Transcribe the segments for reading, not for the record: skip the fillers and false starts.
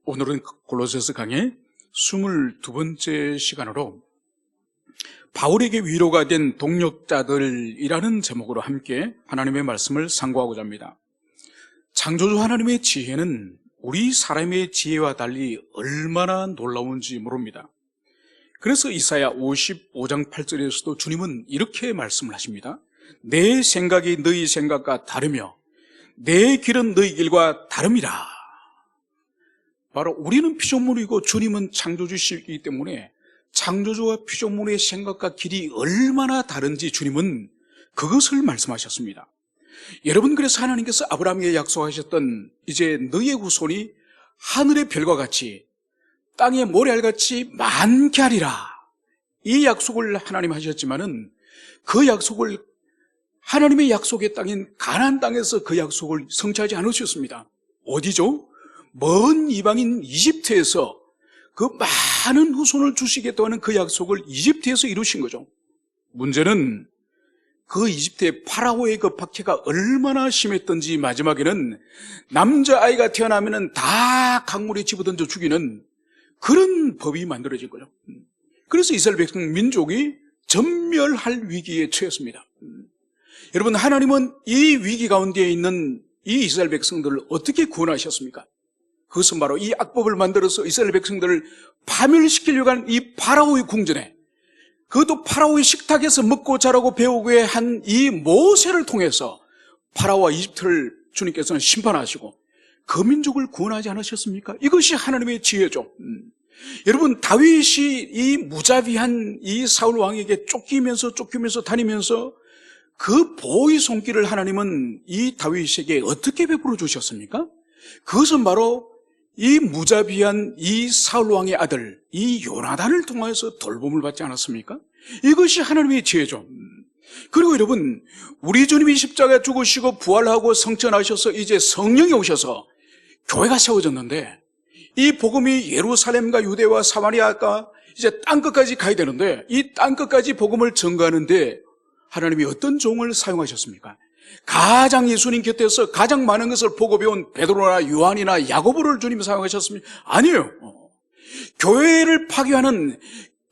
오늘은 골로새서 강의 22번째 시간으로 바울에게 위로가 된 동력자들이라는 제목으로 함께 하나님의 말씀을 상고하고자 합니다. 창조주 하나님의 지혜는 우리 사람의 지혜와 달리 얼마나 놀라운지 모릅니다. 그래서 이사야 55장 8절에서도 주님은 이렇게 말씀을 하십니다. 내 생각이 너희 생각과 다르며 내 길은 너희 길과 다름이라. 바로 우리는 피조물이고 주님은 창조주시기 때문에 창조주와 피조물의 생각과 길이 얼마나 다른지 주님은 그것을 말씀하셨습니다. 여러분, 그래서 하나님께서 아브라함에게 약속하셨던 이제 너의 후손이 하늘의 별과 같이 땅의 모래알같이 많게 하리라, 이 약속을 하나님 하셨지만은 그 약속을 하나님의 약속의 땅인 가나안 땅에서 그 약속을 성취하지 않으셨습니다. 어디죠? 먼 이방인 이집트에서 그 많은 후손을 주시겠다고 하는 그 약속을 이집트에서 이루신 거죠. 문제는 그 이집트의 파라오의 그 박해가 얼마나 심했던지 마지막에는 남자아이가 태어나면 다 강물에 집어던져 죽이는 그런 법이 만들어진 거죠. 그래서 이스라엘 백성 민족이 전멸할 위기에 처했습니다. 여러분, 하나님은 이 위기 가운데 있는 이 이스라엘 백성들을 어떻게 구원하셨습니까? 그것은 바로 이 악법을 만들어서 이스라엘 백성들을 파멸시키려고 한 이 파라오의 궁전에, 그것도 파라오의 식탁에서 먹고 자라고 배우게 한 이 모세를 통해서 파라오와 이집트를 주님께서는 심판하시고 그 민족을 구원하지 않으셨습니까? 이것이 하나님의 지혜죠. 여러분, 다윗이 이 무자비한 이 사울 왕에게 쫓기면서 다니면서 그 보호의 손길을 하나님은 이 다윗에게 어떻게 베풀어 주셨습니까? 그것은 바로 이 무자비한 이 사울 왕의 아들 이 요나단을 통해서 돌봄을 받지 않았습니까? 이것이 하나님의 지혜죠. 그리고 여러분, 우리 주님이 십자가에 죽으시고 부활하고 성천하셔서 이제 성령이 오셔서 교회가 세워졌는데, 이 복음이 예루살렘과 유대와 사마리아가 이제 땅끝까지 가야 되는데, 이 땅끝까지 복음을 전가하는데 하나님이 어떤 종을 사용하셨습니까? 가장 예수님 곁에서 가장 많은 것을 보고 배운 베드로나 요한이나 야고보를 주님이 사용하셨습니까? 아니에요. 교회를 파괴하는,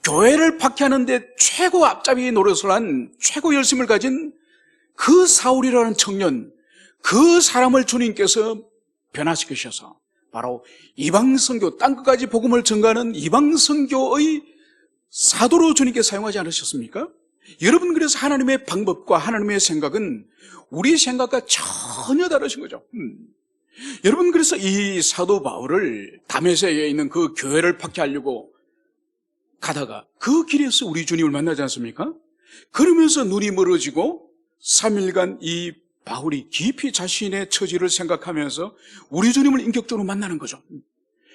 교회를 박해하는데 최고 앞잡이 노릇을 한 최고 열심을 가진 그 사울이라는 청년, 그 사람을 주님께서 변화시키셔서 바로 이방선교, 땅끝까지 복음을 전가하는 이방선교의 사도로 주님께 사용하지 않으셨습니까? 여러분, 그래서 하나님의 방법과 하나님의 생각은 우리 생각과 전혀 다르신 거죠. 여러분, 그래서 이 사도 바울을 다메섹에 있는 그 교회를 박해하려고 가다가 그 길에서 우리 주님을 만나지 않습니까? 그러면서 눈이 멀어지고 3일간 이 바울이 깊이 자신의 처지를 생각하면서 우리 주님을 인격적으로 만나는 거죠.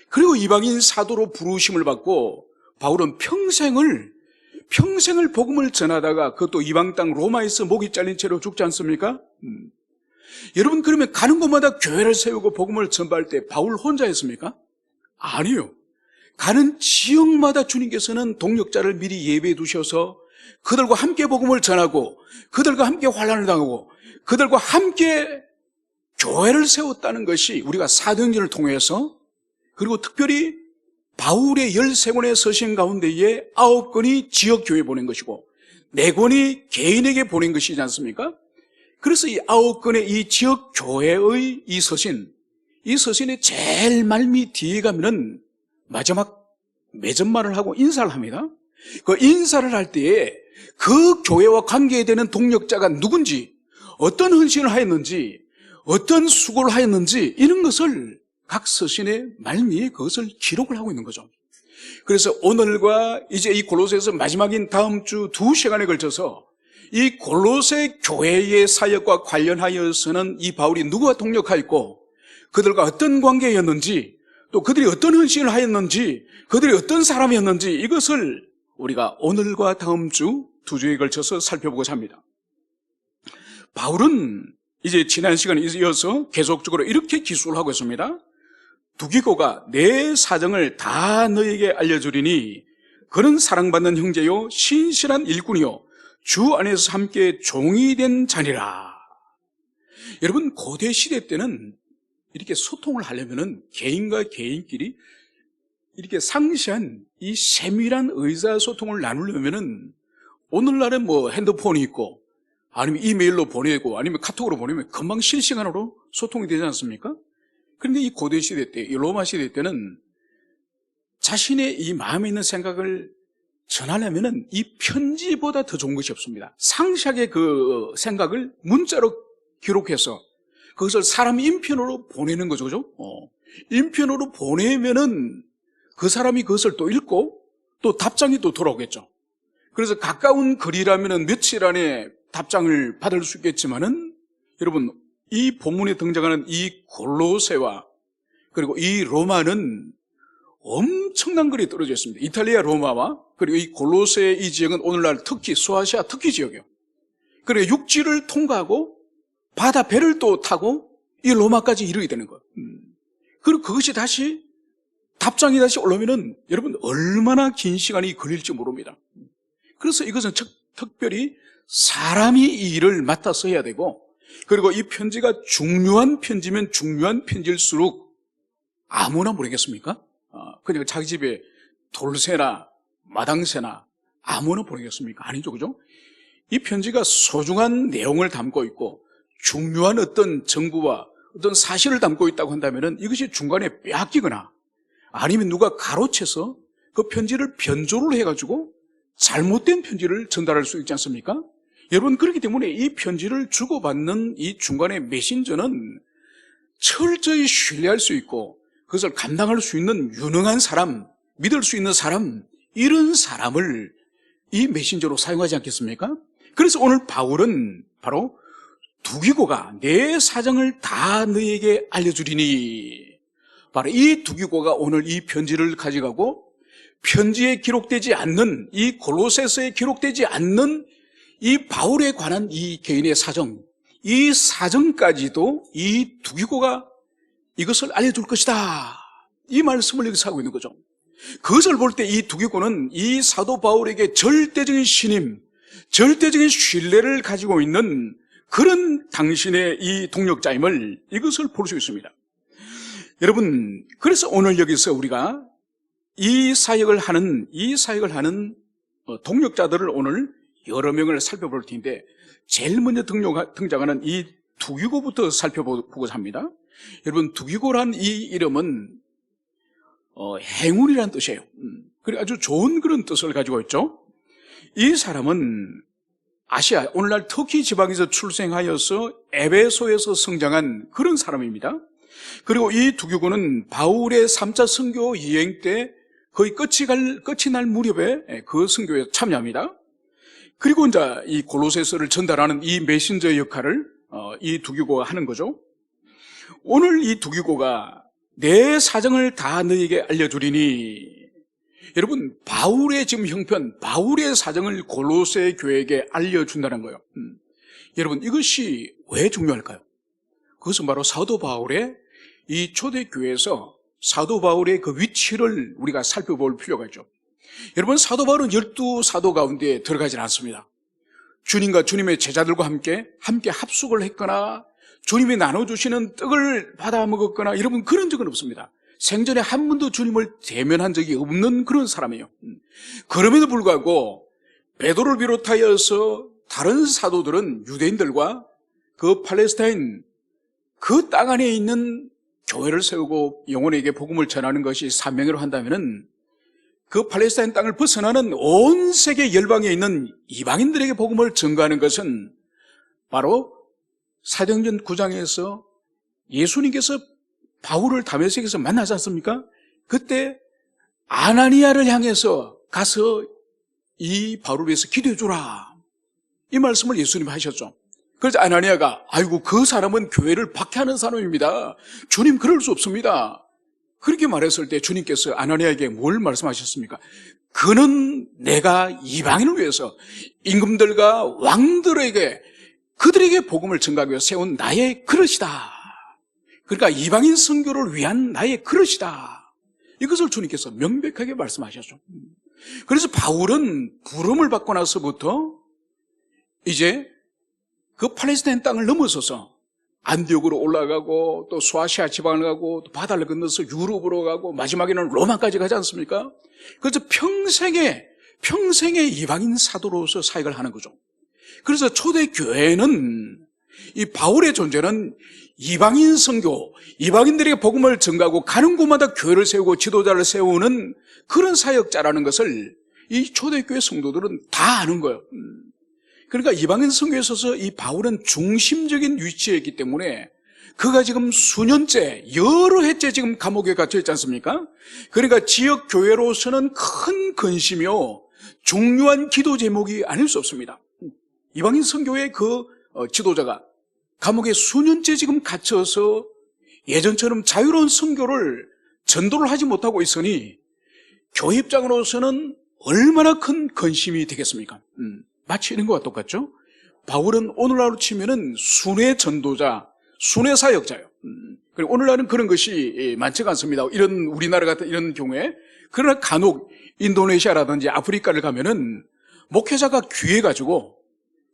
그리고 이방인 사도로 부르심을 받고 바울은 평생을 복음을 전하다가 그것도 이방 땅 로마에서 목이 잘린 채로 죽지 않습니까? 여러분, 그러면 가는 곳마다 교회를 세우고 복음을 전파할 때 바울 혼자였습니까? 아니요. 가는 지역마다 주님께서는 동력자를 미리 예배해 두셔서 그들과 함께 복음을 전하고 그들과 함께 환난을 당하고 그들과 함께 교회를 세웠다는 것이 우리가 사도행전을 통해서, 그리고 특별히 바울의 13권의 서신 가운데에 9권이 지역교회에 보낸 것이고 4권이 개인에게 보낸 것이지 않습니까? 그래서 이 9권의 이 지역교회의 이 서신의 제일 말미 뒤에 가면은 마지막 맺은말을 하고 인사를 합니다. 그 인사를 할 때에 그 교회와 관계되는 동력자가 누군지, 어떤 헌신을 하였는지, 어떤 수고를 하였는지, 이런 것을 각 서신의 말미에 그것을 기록을 하고 있는 거죠. 그래서 오늘과 이제 이 골로새에서 마지막인 다음 주 2시간에 걸쳐서 이 골로새 교회의 사역과 관련하여서는 이 바울이 누구와 동력하였고 그들과 어떤 관계였는지, 또 그들이 어떤 헌신을 하였는지, 그들이 어떤 사람이었는지, 이것을 우리가 오늘과 다음 주 2주에 걸쳐서 살펴보고자 합니다. 바울은 이제 지난 시간에 이어서 계속적으로 이렇게 기술을 하고 있습니다. 두기고가 내 사정을 다 너에게 알려주리니 그는 사랑받는 형제요 신실한 일꾼이요 주 안에서 함께 종이 된 자니라. 여러분, 고대 시대 때는 이렇게 소통을 하려면은 개인과 개인끼리 이렇게 상시한 이 세밀한 의사소통을 나누려면은 오늘날은 뭐 핸드폰이 있고 아니면 이메일로 보내고 아니면 카톡으로 보내면 금방 실시간으로 소통이 되지 않습니까? 그런데 이 고대 시대 때, 이 로마 시대 때는 자신의 이 마음에 있는 생각을 전하려면은 이 편지보다 더 좋은 것이 없습니다. 상시하게 그 생각을 문자로 기록해서 그것을 사람 인편으로 보내는 거죠, 그죠? 인편으로 보내면은 그 사람이 그것을 또 읽고 또 답장이 또 돌아오겠죠. 그래서 가까운 거리라면은 며칠 안에 답장을 받을 수 있겠지만은 여러분, 이 본문에 등장하는 이 골로새와 그리고 이 로마는 엄청난 거리에 떨어져 있습니다. 이탈리아 로마와 그리고 이 골로새 이 지역은 오늘날 특히 소아시아 특히 지역이에요. 그리고 육지를 통과하고 바다 배를 또 타고 이 로마까지 이르게 되는 거예요. 그리고 그것이 다시 답장이 다시 올라오면은 여러분 얼마나 긴 시간이 걸릴지 모릅니다. 그래서 이것은 특별히 사람이 이 일을 맡아서 해야 되고, 그리고 이 편지가 중요한 편지면 중요한 편지일수록 아무나 보내겠습니까? 그냥 자기 집에 돌새나 마당새나 아무나 보내겠습니까? 아니죠, 그죠? 이 편지가 소중한 내용을 담고 있고 중요한 어떤 정보와 어떤 사실을 담고 있다고 한다면은 이것이 중간에 빼앗기거나 아니면 누가 가로채서 그 편지를 변조를 해가지고 잘못된 편지를 전달할 수 있지 않습니까? 여러분, 그렇기 때문에 이 편지를 주고받는 이 중간의 메신저는 철저히 신뢰할 수 있고 그것을 감당할 수 있는 유능한 사람, 믿을 수 있는 사람, 이런 사람을 이 메신저로 사용하지 않겠습니까? 그래서 오늘 바울은 바로 두기고가 내 사정을 다 너희에게 알려주리니, 바로 이 두기고가 오늘 이 편지를 가져가고 편지에 기록되지 않는, 이 골로새서에 기록되지 않는 이 바울에 관한 이 개인의 사정, 이 사정까지도 이 두기고가 이것을 알려줄 것이다, 이 말씀을 여기서 하고 있는 거죠. 그것을 볼 때 이 두기고는 이 사도 바울에게 절대적인 신임, 절대적인 신뢰를 가지고 있는 그런 당신의 이 동역자임을 이것을 볼 수 있습니다. 여러분, 그래서 오늘 여기서 우리가 이 사역을 하는 동역자들을 오늘 여러 명을 살펴볼 텐데, 제일 먼저 등장하는 이 두기고부터 살펴보고자 합니다. 여러분, 두기고란 이 이름은 행운이라는 뜻이에요. 그리고 아주 좋은 그런 뜻을 가지고 있죠. 이 사람은 아시아, 오늘날 터키 지방에서 출생하여서 에베소에서 성장한 그런 사람입니다. 그리고 이 두기고는 바울의 3차 선교 여행 때 거의 끝이 날 무렵에 그 선교에 참여합니다. 그리고 이제 이 골로새서를 전달하는 이 메신저 역할을 이 두기고가 하는 거죠. 오늘 이 두기고가 내 사정을 다 너에게 알려주리니, 여러분, 바울의 지금 형편, 바울의 사정을 골로새 교회에게 알려준다는 거예요. 여러분, 이것이 왜 중요할까요? 그것은 바로 사도 바울의 이 초대교회에서 사도 바울의 그 위치를 우리가 살펴볼 필요가 있죠. 여러분, 사도 바울은 12사도 가운데 들어가진 않습니다. 주님과 주님의 제자들과 함께 합숙을 했거나 주님이 나눠주시는 떡을 받아 먹었거나 여러분, 그런 적은 없습니다. 생전에 한 번도 주님을 대면한 적이 없는 그런 사람이에요. 그럼에도 불구하고 베드로를 비롯하여서 다른 사도들은 유대인들과 그 팔레스타인 그 땅 안에 있는 교회를 세우고 영혼에게 복음을 전하는 것이 사명으로 한다면은 그 팔레스타인 땅을 벗어나는 온 세계 열방에 있는 이방인들에게 복음을 전가하는 것은 바로 사도행전 9장에서 예수님께서 바울을 다메섹에서 만나지 않습니까? 그때 아나니아를 향해서 가서 이 바울을 위해서 기도해 주라, 이 말씀을 예수님이 하셨죠. 그래서 아나니아가 아이고, 그 사람은 교회를 박해하는 사람입니다, 주님 그럴 수 없습니다, 그렇게 말했을 때 주님께서 아나니아에게 뭘 말씀하셨습니까? 그는 내가 이방인을 위해서 임금들과 왕들에게 그들에게 복음을 전가하기 위해 세운 나의 그릇이다. 그러니까 이방인 선교를 위한 나의 그릇이다. 이것을 주님께서 명백하게 말씀하셨죠. 그래서 바울은 부름을 받고 나서부터 이제 그 팔레스타인 땅을 넘어서서 안디옥으로 올라가고 또 소아시아 지방을 가고 또 바다를 건너서 유럽으로 가고 마지막에는 로마까지 가지 않습니까? 그래서 평생의 이방인 사도로서 사역을 하는 거죠. 그래서 초대 교회는 이 바울의 존재는 이방인 선교, 이방인들에게 복음을 전가하고 가는 곳마다 교회를 세우고 지도자를 세우는 그런 사역자라는 것을 이 초대교회 성도들은 다 아는 거예요. 그러니까 이방인 선교에 있어서 이 바울은 중심적인 위치에 있기 때문에 그가 지금 수년째, 여러 해째 지금 감옥에 갇혀 있지 않습니까? 그러니까 지역 교회로서는 큰 근심이요, 중요한 기도 제목이 아닐 수 없습니다. 이방인 선교의 그 지도자가 감옥에 수년째 지금 갇혀서 예전처럼 자유로운 선교를 전도를 하지 못하고 있으니 교회 입장으로서는 얼마나 큰 근심이 되겠습니까? 마치 이런 것과 똑같죠? 바울은 오늘날로 치면은 순회 전도자, 순회 사역자예요. 그리고 오늘날은 그런 것이 많지가 않습니다. 이런 우리나라 같은 이런 경우에. 그러나 간혹 인도네시아라든지 아프리카를 가면은 목회자가 귀해가지고,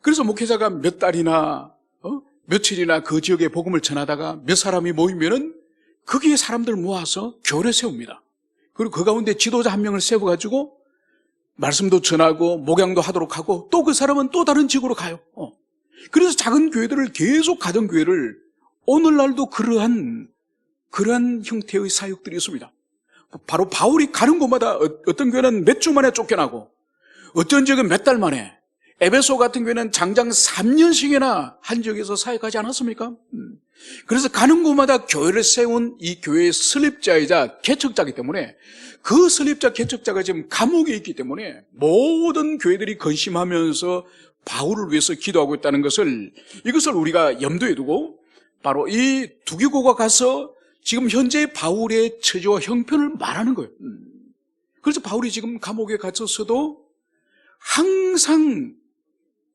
그래서 목회자가 몇 달이나 며칠이나 그 지역에 복음을 전하다가 몇 사람이 모이면은 거기에 사람들 모아서 교회를 세웁니다. 그리고 그 가운데 지도자 한 명을 세워가지고 말씀도 전하고 목양도 하도록 하고 또 그 사람은 또 다른 지역으로 가요. 그래서 작은 교회들을 계속 가던 교회를 오늘날도 그러한 형태의 사역들이 있습니다. 바로 바울이 가는 곳마다 어떤 교회는 몇 주 만에 쫓겨나고 어떤 지역은 몇 달 만에, 에베소 같은 교회는 장장 3년씩이나 한 지역에서 사역하지 않았습니까? 그래서 가는 곳마다 교회를 세운 이 교회의 설립자이자 개척자이기 때문에 그 설립자 개척자가 지금 감옥에 있기 때문에 모든 교회들이 근심하면서 바울을 위해서 기도하고 있다는 것을, 이것을 우리가 염두에 두고 바로 이 두기고가 가서 지금 현재 바울의 처지와 형편을 말하는 거예요. 그래서 바울이 지금 감옥에 갇혔어도 항상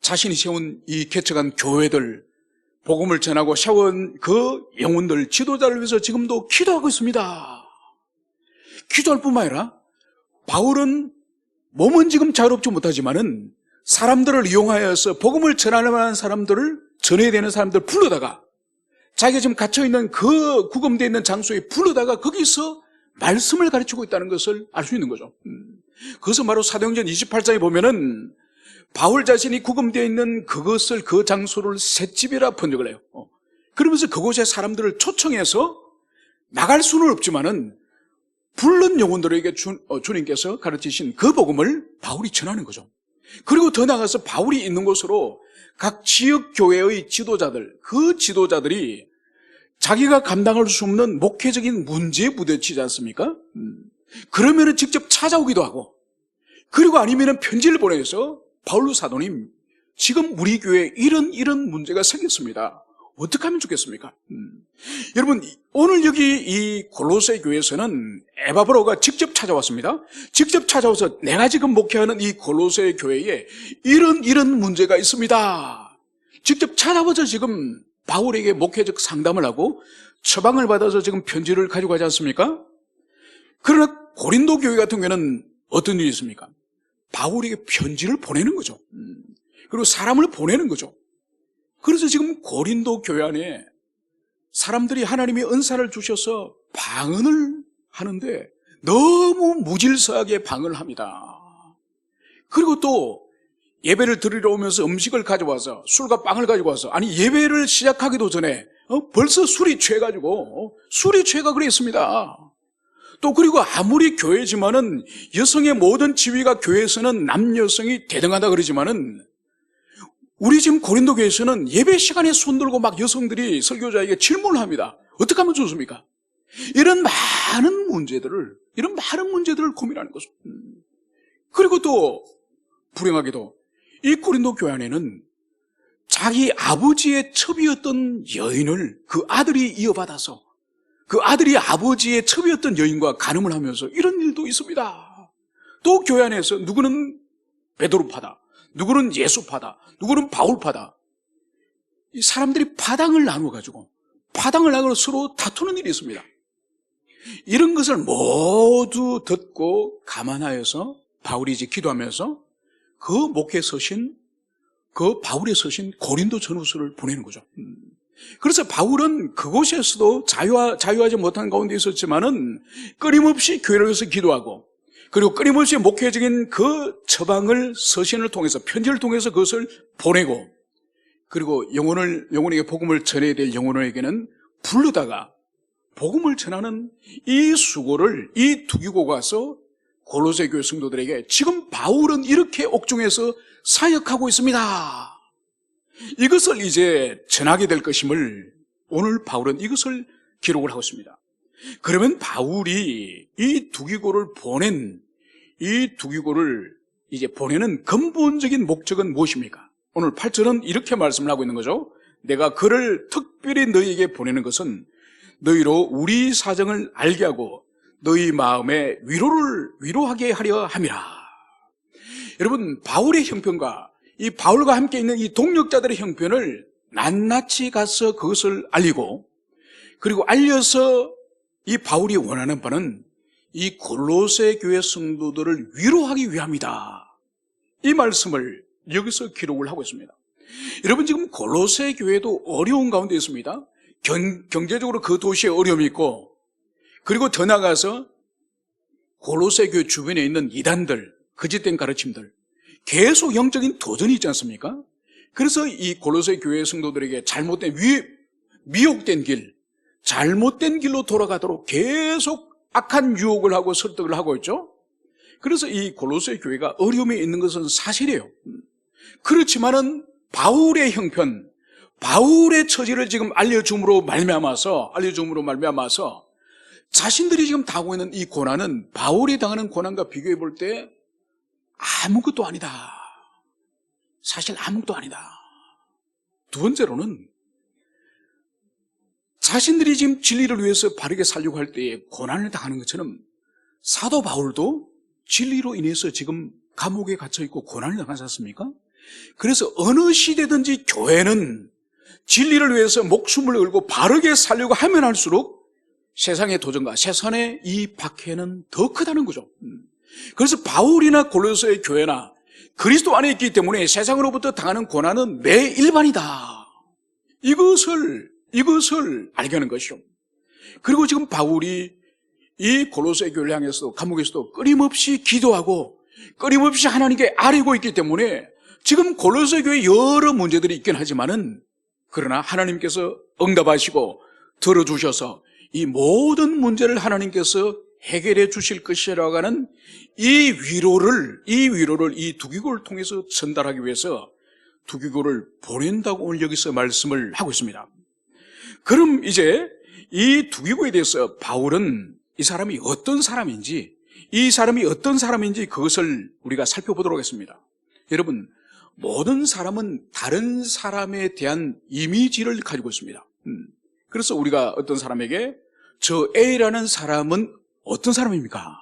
자신이 세운 이 개척한 교회들, 복음을 전하고 세운 그 영혼들, 지도자를 위해서 지금도 기도하고 있습니다. 기도할 뿐만 아니라 바울은 몸은 지금 자유롭지 못하지만은 사람들을 이용하여서 복음을 전하는 사람들을, 전해야 되는 사람들을 불러다가 자기가 지금 갇혀있는 그 구금되어 있는 장소에 불러다가 거기서 말씀을 가르치고 있다는 것을 알 수 있는 거죠. 그것은 바로 사도행전 28장에 보면은 바울 자신이 구금되어 있는 그것을, 그 장소를 셋집이라 번역을 해요. 그러면서 그곳에 사람들을 초청해서 나갈 수는 없지만은 불른 영혼들에게 주님께서 가르치신 그 복음을 바울이 전하는 거죠. 그리고 더 나아가서 바울이 있는 곳으로 각 지역 교회의 지도자들, 그 지도자들이 자기가 감당할 수 없는 목회적인 문제에 부딪히지 않습니까? 그러면은 직접 찾아오기도 하고, 그리고 아니면은 편지를 보내서 바울로 사도님, 지금 우리 교회에 이런 문제가 생겼습니다. 어떻게 하면 좋겠습니까? 여러분, 오늘 여기 이 골로새 교회에서는 에바브로가 직접 찾아왔습니다. 직접 찾아와서 내가 지금 목회하는 이 골로새 교회에 이런 문제가 있습니다. 직접 찾아와서 지금 바울에게 목회적 상담을 하고 처방을 받아서 지금 편지를 가지고 가지 않습니까? 그러나 고린도 교회 같은 경우에는 어떤 일이 있습니까? 바울에게 편지를 보내는 거죠. 그리고 사람을 보내는 거죠. 그래서 지금 고린도 교회 안에 사람들이 하나님의 은사를 주셔서 방언을 하는데 너무 무질서하게 방언을 합니다. 그리고 또 예배를 드리러 오면서 음식을 가져와서, 술과 빵을 가지고 와서, 아니 예배를 시작하기도 전에 벌써 술이 취해가지고 술이 취해가 그랬습니다. 또 그리고 아무리 교회지만은 여성의 모든 지위가 교회에서는 남여성이 대등하다 그러지만은 우리 지금 고린도 교회에서는 예배 시간에 손들고 막 여성들이 설교자에게 질문을 합니다. 어떻게 하면 좋습니까? 이런 많은 문제들을 고민하는 거죠. 그리고 또 불행하게도 이 고린도 교회 안에는 자기 아버지의 첩이었던 여인을 그 아들이 이어받아서 그 아들이 아버지의 첩이었던 여인과 간음을 하면서 이런 일도 있습니다. 또 교회 안에서 누구는 베드로파다, 누구는 예수파다, 누구는 바울파다. 이 사람들이 파당을 나눠가지고 서로 다투는 일이 있습니다. 이런 것을 모두 듣고 감안하여서 바울이 이제 기도하면서 그 목회에 서신, 그 바울에 서신 고린도 전후서를 보내는 거죠. 그래서 바울은 그곳에서도 자유하지 못한 가운데 있었지만은 끊임없이 교회를 위해서 기도하고, 그리고 끊임없이 목회적인 그 처방을 서신을 통해서, 편지를 통해서 그것을 보내고, 그리고 영혼에게 복음을 전해야 될 영혼에게는 부르다가 복음을 전하는 이 수고를 이 두기고 가서 골로새 교회 성도들에게 지금 바울은 이렇게 옥중에서 사역하고 있습니다, 이것을 이제 전하게 될 것임을 오늘 바울은 이것을 기록을 하고 있습니다. 그러면 바울이 이 두기고를 이제 보내는 근본적인 목적은 무엇입니까? 오늘 8절은 이렇게 말씀을 하고 있는 거죠. 내가 그를 특별히 너희에게 보내는 것은 너희로 우리 사정을 알게 하고 너희 마음에 위로하게 하려 함이라. 여러분, 바울의 형편과 이 바울과 함께 있는 이 동역자들의 형편을 낱낱이 가서 그것을 알리고, 그리고 알려서 이 바울이 원하는 바는 이 골로새 교회 성도들을 위로하기 위함이다, 이 말씀을 여기서 기록을 하고 있습니다. 여러분, 지금 골로새 교회도 어려운 가운데 있습니다. 경제적으로 그 도시에 어려움이 있고, 그리고 더 나아가서 골로새 교회 주변에 있는 이단들, 거짓된 가르침들, 계속 영적인 도전이 있지 않습니까? 그래서 이 골로새 교회 성도들에게 미혹된 길, 잘못된 길로 돌아가도록 계속 악한 유혹을 하고 설득을 하고 있죠. 그래서 이 골로새 교회가 어려움에 있는 것은 사실이에요. 그렇지만은 바울의 형편, 바울의 처지를 지금 알려줌으로 말미암아서 자신들이 지금 당하고 있는 이 고난은 바울이 당하는 고난과 비교해 볼 때 아무것도 아니다. 사실 아무것도 아니다. 두 번째로는 자신들이 지금 진리를 위해서 바르게 살려고 할 때에 고난을 당하는 것처럼 사도 바울도 진리로 인해서 지금 감옥에 갇혀 있고 고난을 당하지 않습니까? 그래서 어느 시대든지 교회는 진리를 위해서 목숨을 걸고 바르게 살려고 하면 할수록 세상의 도전과 세상의 이 박해는 더 크다는 거죠. 그래서 바울이나 골로새 교회나 그리스도 안에 있기 때문에 세상으로부터 당하는 고난은 내 일반이다, 이것을 알게 하는 것이죠. 그리고 지금 바울이 이 골로새 교회를 향해서도 감옥에서도 끊임없이 기도하고 끊임없이 하나님께 아뢰고 있기 때문에 지금 골로새 교회에 여러 문제들이 있긴 하지만은, 그러나 하나님께서 응답하시고 들어주셔서 이 모든 문제를 하나님께서 해결해 주실 것이라고 하는 이 위로를 이 두기고를 통해서 전달하기 위해서 두기고를 보낸다고 오늘 여기서 말씀을 하고 있습니다. 그럼 이제 이 두기고에 대해서 바울은 이 사람이 어떤 사람인지 그것을 우리가 살펴보도록 하겠습니다. 여러분, 모든 사람은 다른 사람에 대한 이미지를 가지고 있습니다. 그래서 우리가 어떤 사람에게 저 A라는 사람은 어떤 사람입니까?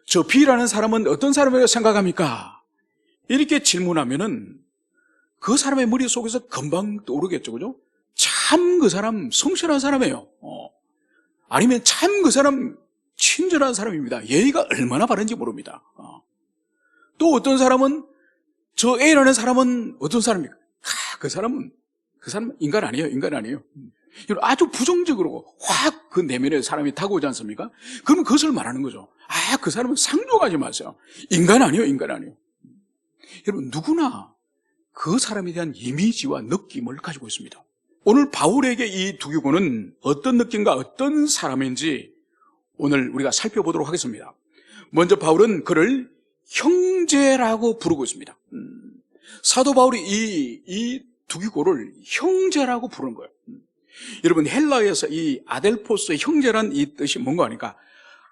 저 B라는 사람은 어떤 사람이라고 생각합니까? 이렇게 질문하면은 그 사람의 머릿속에서 금방 떠오르겠죠, 그죠? 참 그 사람 성실한 사람이에요. 아니면 참 그 사람 친절한 사람입니다. 예의가 얼마나 바른지 모릅니다. 또 어떤 사람은 저 A라는 사람은 어떤 사람입니까? 그 사람은 인간 아니에요. 아주 부정적으로 확 그 내면에 사람이 다가오지 않습니까? 그러면 그것을 말하는 거죠. 그 사람은 상종하지 마세요. 인간 아니에요. 여러분, 누구나 그 사람에 대한 이미지와 느낌을 가지고 있습니다. 오늘 바울에게 이 두기고는 어떤 느낌과 어떤 사람인지 오늘 우리가 살펴보도록 하겠습니다. 먼저 바울은 그를 형제라고 부르고 있습니다. 사도 바울이 이 두기고를 형제라고 부르는 거예요. 여러분, 헬라에서 이 아델포스의 형제란 이 뜻이 뭔가 하니까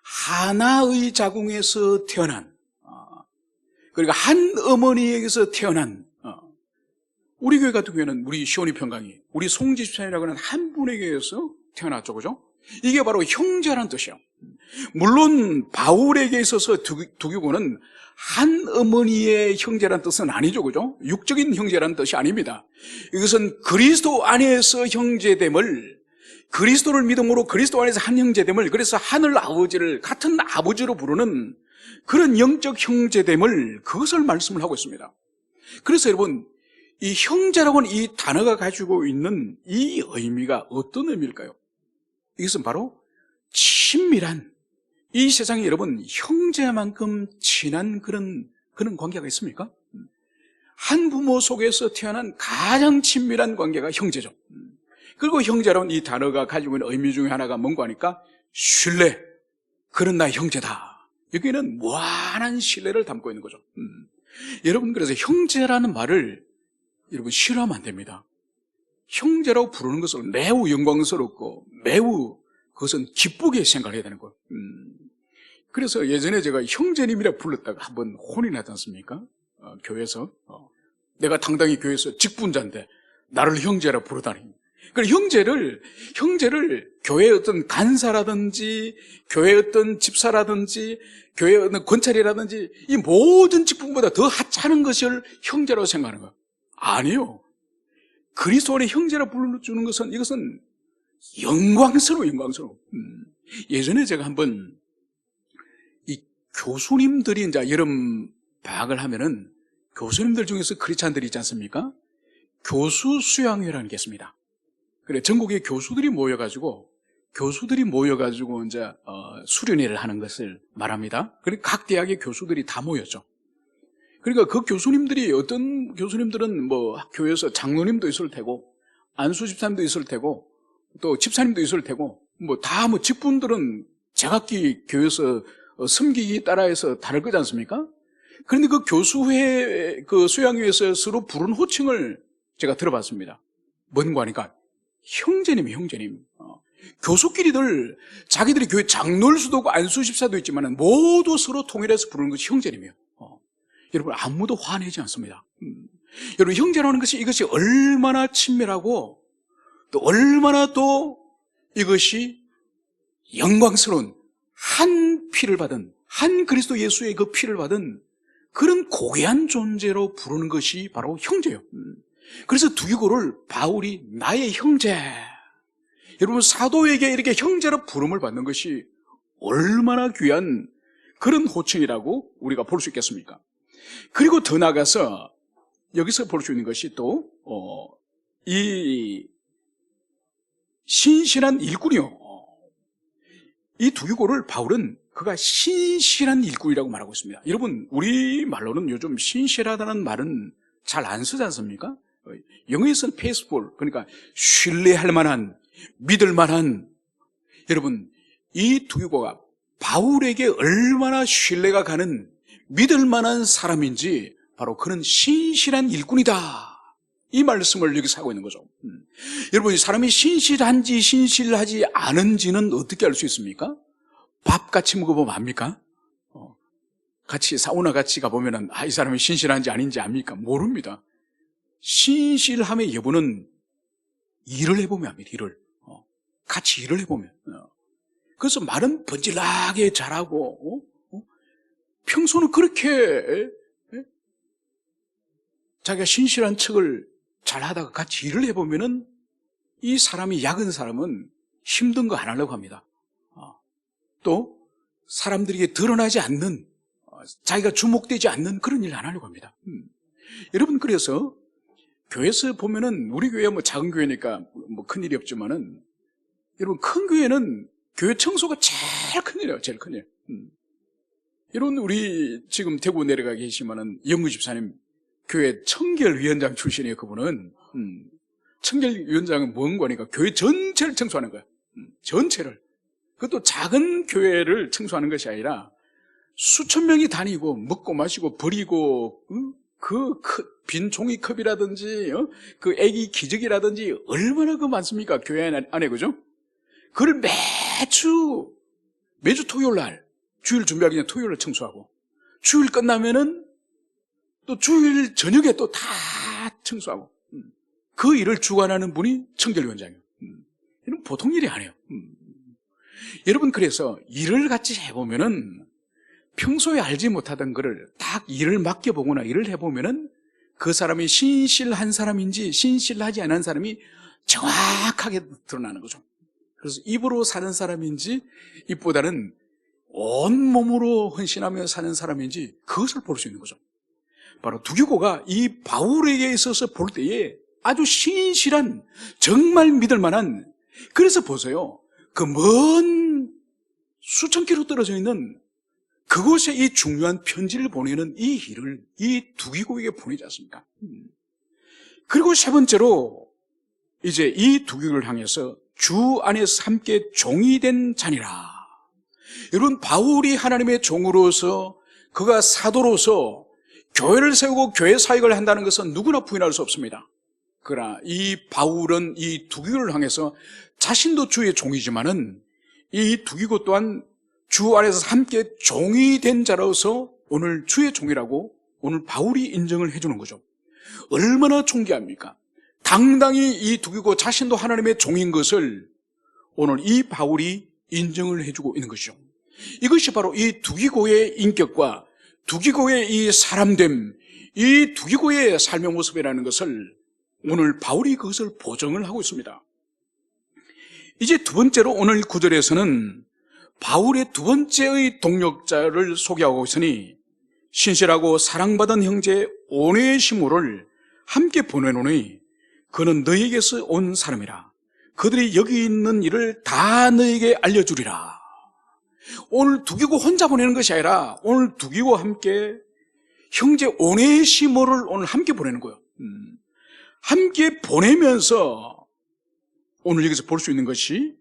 하나의 자궁에서 태어난, 그러니까 한 어머니에게서 태어난, 우리 교회 같은 경우에는 우리 시온이 평강이 우리 송집사님이라고 하는 한 분에게서 태어났죠, 그죠? 이게 바로 형제라는 뜻이에요. 물론 바울에게 있어서 두기고는 한 어머니의 형제라는 뜻은 아니죠, 그죠? 육적인 형제라는 뜻이 아닙니다. 이것은 그리스도 안에서 형제됨을, 그리스도를 믿음으로 그리스도 안에서 한 형제됨을, 그래서 하늘 아버지를 같은 아버지로 부르는 그런 영적 형제됨을, 그것을 말씀을 하고 있습니다. 그래서 여러분, 이 형제라고는 이 단어가 가지고 있는 이 의미가 어떤 의미일까요? 이것은 바로 친밀한, 이 세상에 여러분 형제만큼 친한 그런 관계가 있습니까? 한 부모 속에서 태어난 가장 친밀한 관계가 형제죠. 그리고 형제라는 이 단어가 가지고 있는 의미 중에 하나가 뭔가 하니까 신뢰, 그런 나의 형제다. 여기는 무한한 신뢰를 담고 있는 거죠. 여러분, 그래서 형제라는 말을 여러분 싫어하면 안 됩니다. 형제라고 부르는 것은 매우 영광스럽고 매우 그것은 기쁘게 생각해야 되는 거예요. 그래서 예전에 제가 형제님이라 불렀다가 한번 혼이 나지 않습니까? 교회에서. 내가 당당히 교회에서 직분자인데 나를 형제라 부르다니. 그러니까 형제를 교회의 어떤 간사라든지 교회의 어떤 집사라든지 교회의 어떤 권찰이라든지 이 모든 직분보다 더 하찮은 것을 형제라고 생각하는 거예요. 아니요. 그리스도 안에 형제라 불러주는 것은 이것은 영광스러워. 예전에 제가 한번 이 교수님들이 이제 여름 방학을 하면은 교수님들 중에서 크리스찬들이 있지 않습니까? 교수 수양회라는 게 있습니다. 그래, 전국의 교수들이 모여가지고 이제 수련회를 하는 것을 말합니다. 그리고 각 대학의 교수들이 다 모였죠. 그러니까 그 교수님들이 어떤 교수님들은 뭐 교회에서 장로님도 있을 테고 안수 집사님도 있을 테고 또 집사님도 있을 테고 뭐 다 뭐 직분들은 제각기 교회에서 섬기기 따라해서 다를 거지 않습니까? 그런데 그 교수회 그 수양회에서 서로 부른 호칭을 제가 들어봤습니다. 뭔가 하니까 형제님. 교수끼리들 자기들이 교회 장로일 수도 있고 안수 집사도 있지만 모두 서로 통일해서 부르는 것이 형제님이에요. 여러분, 아무도 화내지 않습니다. 여러분, 형제라는 것이 이것이 얼마나 친밀하고 또 얼마나 또 이것이 영광스러운 한 피를 받은, 한 그리스도 예수의 그 피를 받은 그런 고귀한 존재로 부르는 것이 바로 형제예요. 그래서 두기고를 바울이 나의 형제, 여러분 사도에게 이렇게 형제로 부름을 받는 것이 얼마나 귀한 그런 호칭이라고 우리가 볼 수 있겠습니까? 그리고 더 나아가서 여기서 볼 수 있는 것이 또 이 신실한 일꾼이요. 이 두기고를 바울은 그가 신실한 일꾼이라고 말하고 있습니다. 여러분, 우리 말로는 요즘 신실하다는 말은 잘 안 쓰지 않습니까? 영어에서는 faithful, 그러니까 신뢰할 만한, 믿을 만한. 여러분, 이 두기고가 바울에게 얼마나 신뢰가 가는 믿을 만한 사람인지 바로 그는 신실한 일꾼이다, 이 말씀을 여기서 하고 있는 거죠. 여러분, 이 사람이 신실한지 신실하지 않은지는 어떻게 알 수 있습니까? 밥 같이 먹어보면 압니까? 같이 사우나 같이 가보면 이 사람이 신실한지 아닌지 압니까? 모릅니다. 신실함의 여부는 일을 해보면 압니다. 같이 일을 해보면. 그래서 말은 번질나게 잘하고 평소는 그렇게 자기가 신실한 척을 잘하다가 같이 일을 해보면은 이 사람이 약은 사람은 힘든 거 안 하려고 합니다. 또 사람들에게 드러나지 않는, 자기가 주목되지 않는 그런 일을 안 하려고 합니다. 여러분, 그래서 교회에서 보면은 우리 교회가 뭐 작은 교회니까 뭐 큰 일이 없지만은 여러분, 큰 교회는 교회 청소가 제일 큰 일이에요. 제일 큰 일. 여러분, 우리 지금 대구 내려가 계시면은 영구 집사님 교회 청결위원장 출신이에요. 그분은 청결위원장은 뭔가 하니까 교회 전체를 청소하는 거예요. 전체를. 그것도 작은 교회를 청소하는 것이 아니라 수천 명이 다니고 먹고 마시고 버리고 빈 종이컵이라든지 그 애기 기저귀라든지 얼마나 많습니까? 교회 안에, 그죠? 그걸 매주 토요일 날, 주일 준비하기 전에 토요일 날 청소하고, 주일 끝나면은 또 주일 저녁에 또 다 청소하고, 그 일을 주관하는 분이 청결위원장이에요. 이건 보통 일이 아니에요. 여러분, 그래서 일을 같이 해보면은 평소에 알지 못하던 거를 딱 일을 맡겨보거나 일을 해보면은 그 사람이 신실한 사람인지 신실하지 않은 사람이 정확하게 드러나는 거죠. 그래서 입으로 사는 사람인지 입보다는 온몸으로 헌신하며 사는 사람인지 그것을 볼 수 있는 거죠. 바로 두기고가 이 바울에게 있어서 볼 때에 아주 신실한, 정말 믿을 만한, 그래서 보세요. 그 먼 수천 킬로 떨어져 있는 그곳에 이 중요한 편지를 보내는 이 일을 이 두기고에게 보내지 않습니까? 그리고 세 번째로 이제 이 두기고를 향해서 주 안에서 함께 종이 된 자니라. 여러분, 바울이 하나님의 종으로서, 그가 사도로서 교회를 세우고 교회 사역을 한다는 것은 누구나 부인할 수 없습니다. 그러나 이 바울은 이 두기고를 향해서 자신도 주의 종이지만은 이 두기고 또한 주 안에서 함께 종이 된 자로서 오늘 주의 종이라고 오늘 바울이 인정을 해주는 거죠. 얼마나 존귀합니까? 당당히 이 두기고 자신도 하나님의 종인 것을 오늘 이 바울이 인정을 해주고 있는 것이죠. 이것이 바로 이 두기고의 인격과 두기고의 이 사람됨, 이 두기고의 삶의 모습이라는 것을 오늘 바울이 그것을 보정을 하고 있습니다. 이제 두 번째로 오늘 구절에서는 바울의 두 번째의 동역자를 소개하고 있으니 신실하고 사랑받은 형제 오네시모를 함께 보내노니 그는 너희에게서 온 사람이라. 그들이 여기 있는 일을 다 너희에게 알려주리라. 오늘 두기고 혼자 보내는 것이 아니라 오늘 두기고와 함께 형제 오네시모를 오늘 함께 보내는 거예요. 함께 보내면서 오늘 여기서 볼 수 있는 것이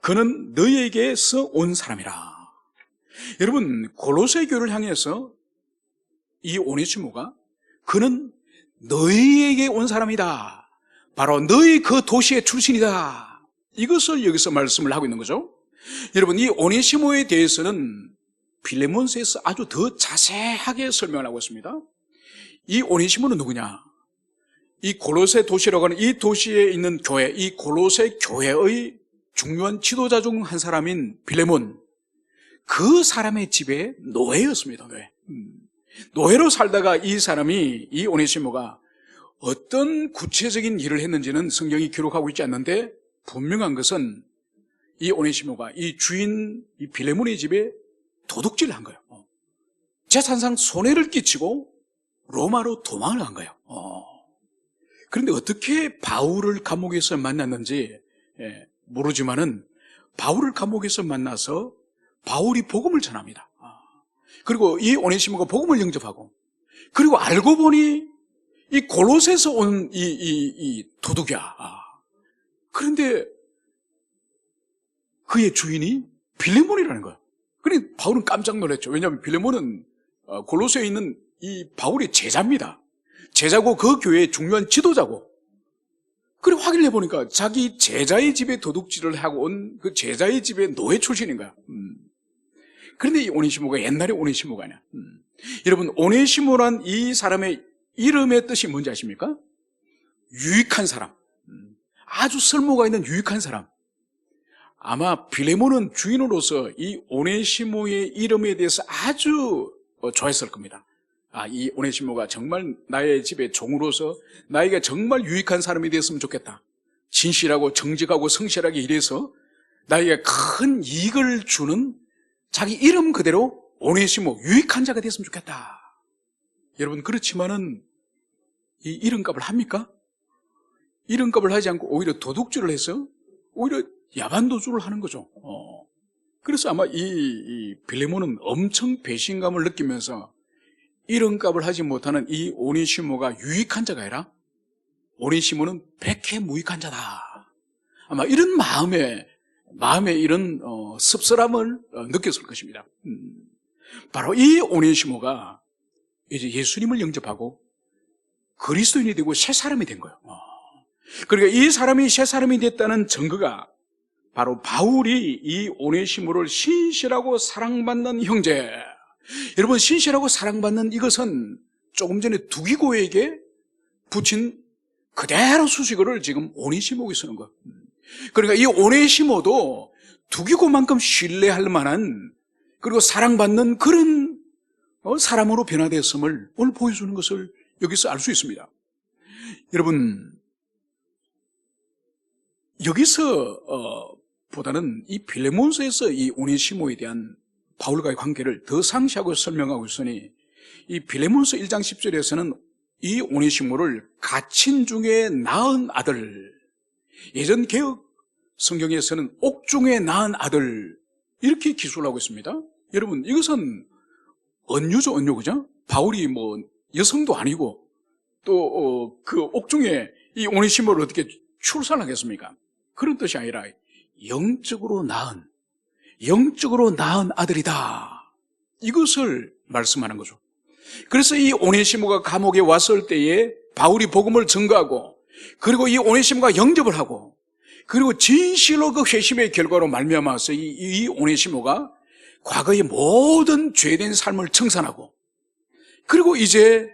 그는 너희에게서 온 사람이라. 여러분, 골로새 교회를 향해서 이 오네시모가 그는 너희에게 온 사람이다. 바로 너희 그 도시의 출신이다. 이것을 여기서 말씀을 하고 있는 거죠. 여러분, 이 오네시모에 대해서는 빌레몬서에서 아주 더 자세하게 설명을 하고 있습니다. 이 오네시모는 누구냐? 이 골로새 도시라고 하는 이 도시에 있는 교회, 이 골로새 교회의 중요한 지도자 중 한 사람인 빌레몬, 그 사람의 집에 노예였습니다. 노예로 살다가 이 사람이, 이 오네시모가 어떤 구체적인 일을 했는지는 성경이 기록하고 있지 않는데 분명한 것은 이 오네시모가 이 주인 이 빌레몬의 집에 도둑질을 한 거예요. 재산상 손해를 끼치고 로마로 도망을 한 거예요. 그런데 어떻게 바울을 감옥에서 만났는지 모르지만은 바울을 감옥에서 만나서 바울이 복음을 전합니다. 그리고 이 오네시모가 복음을 영접하고, 그리고 알고 보니 이 골로새에서 온 이 도둑이야. 그런데 그의 주인이 빌레몬이라는 거야. 그러니 바울은 깜짝 놀랐죠. 왜냐하면 빌레몬은 골로새에 있는 이 바울의 제자입니다. 제자고 그 교회의 중요한 지도자고. 그리고 확인을 해보니까 자기 제자의 집에 도둑질을 하고 온 그 제자의 집의 노예 출신인 거야. 그런데 이 오네시모가 옛날에 오네시모가 아니야. 여러분, 오네시모란 이 사람의 이름의 뜻이 뭔지 아십니까? 유익한 사람. 아주 쓸모가 있는 유익한 사람. 아마 빌레몬은 주인으로서 이 오네시모의 이름에 대해서 아주 좋아했을 겁니다. 이 오네시모가 정말 나의 집의 종으로서 나에게 정말 유익한 사람이 되었으면 좋겠다. 진실하고 정직하고 성실하게 일해서 나에게 큰 이익을 주는 자기 이름 그대로 오네시모, 유익한 자가 됐으면 좋겠다. 여러분, 그렇지만은 이 이름값을 합니까? 이름값을 하지 않고 오히려 도둑질을 해서 오히려 야반도주를 하는 거죠. 그래서 아마 이 빌레몬은 엄청 배신감을 느끼면서 이름값을 하지 못하는 이 오네시모가 유익한 자가 아니라 오네시모는 백해 무익한 자다. 아마 이런 마음에 이런 씁쓸함을 느꼈을 것입니다. 바로 이 오네시모가 이제 예수님을 영접하고 그리스도인이 되고 새 사람이 된 거예요. 그러니까 이 사람이 새 사람이 됐다는 증거가 바로 바울이 이 오네시모를 신실하고 사랑받는 형제, 여러분, 신실하고 사랑받는 이것은 조금 전에 두기고에게 붙인 그대로 수식어를 지금 오네시모에게 쓰는 거예요. 그러니까 이 오네시모도 두기고만큼 신뢰할 만한, 그리고 사랑받는 그런 사람으로 변화됐음을 오늘 보여주는 것을 여기서 알 수 있습니다. 여러분, 여기서 보다는 이 빌레몬서에서 이 오네시모에 대한 바울과의 관계를 더 상세하게 설명하고 있으니 이 빌레몬서 1장 10절에서는 이 오네시모를 갇힌 중에 낳은 아들, 예전 개혁 성경에서는 옥중에 낳은 아들, 이렇게 기술을 하고 있습니다. 여러분, 이것은 언유죠, 언유, 그죠? 바울이 뭐 여성도 아니고 또 그 옥중에 이 오네시모를 어떻게 출산하겠습니까? 그런 뜻이 아니라 영적으로 낳은 아들이다, 이것을 말씀하는 거죠. 그래서 이 오네시모가 감옥에 왔을 때에 바울이 복음을 전가하고, 그리고 이 오네시모가 영접을 하고, 그리고 진실로 그 회심의 결과로 말미암아서 이 오네시모가 과거의 모든 죄된 삶을 청산하고, 그리고 이제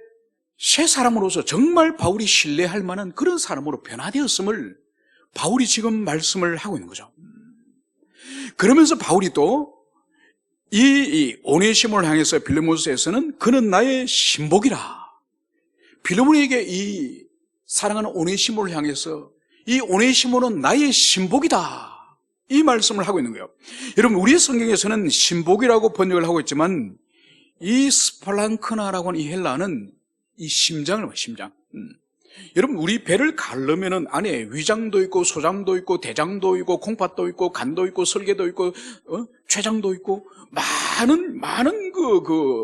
새 사람으로서 정말 바울이 신뢰할 만한 그런 사람으로 변화되었음을 바울이 지금 말씀을 하고 있는 거죠. 그러면서 바울이 또 이 오네시모를 향해서 빌레몬서에서는 그는 나의 신복이라, 빌레몬에게 이 사랑하는 오네시모를 향해서 이 오네시모는 나의 신복이다, 이 말씀을 하고 있는 거예요. 여러분, 우리 성경에서는 신복이라고 번역을 하고 있지만 이 스팔랑크나라고 하는 이 헬라는 이 심장을 봐요, 심장. 여러분, 우리 배를 가르면은 안에 위장도 있고 소장도 있고 대장도 있고 콩팥도 있고 간도 있고 설계도 있고 췌장도 있고 많은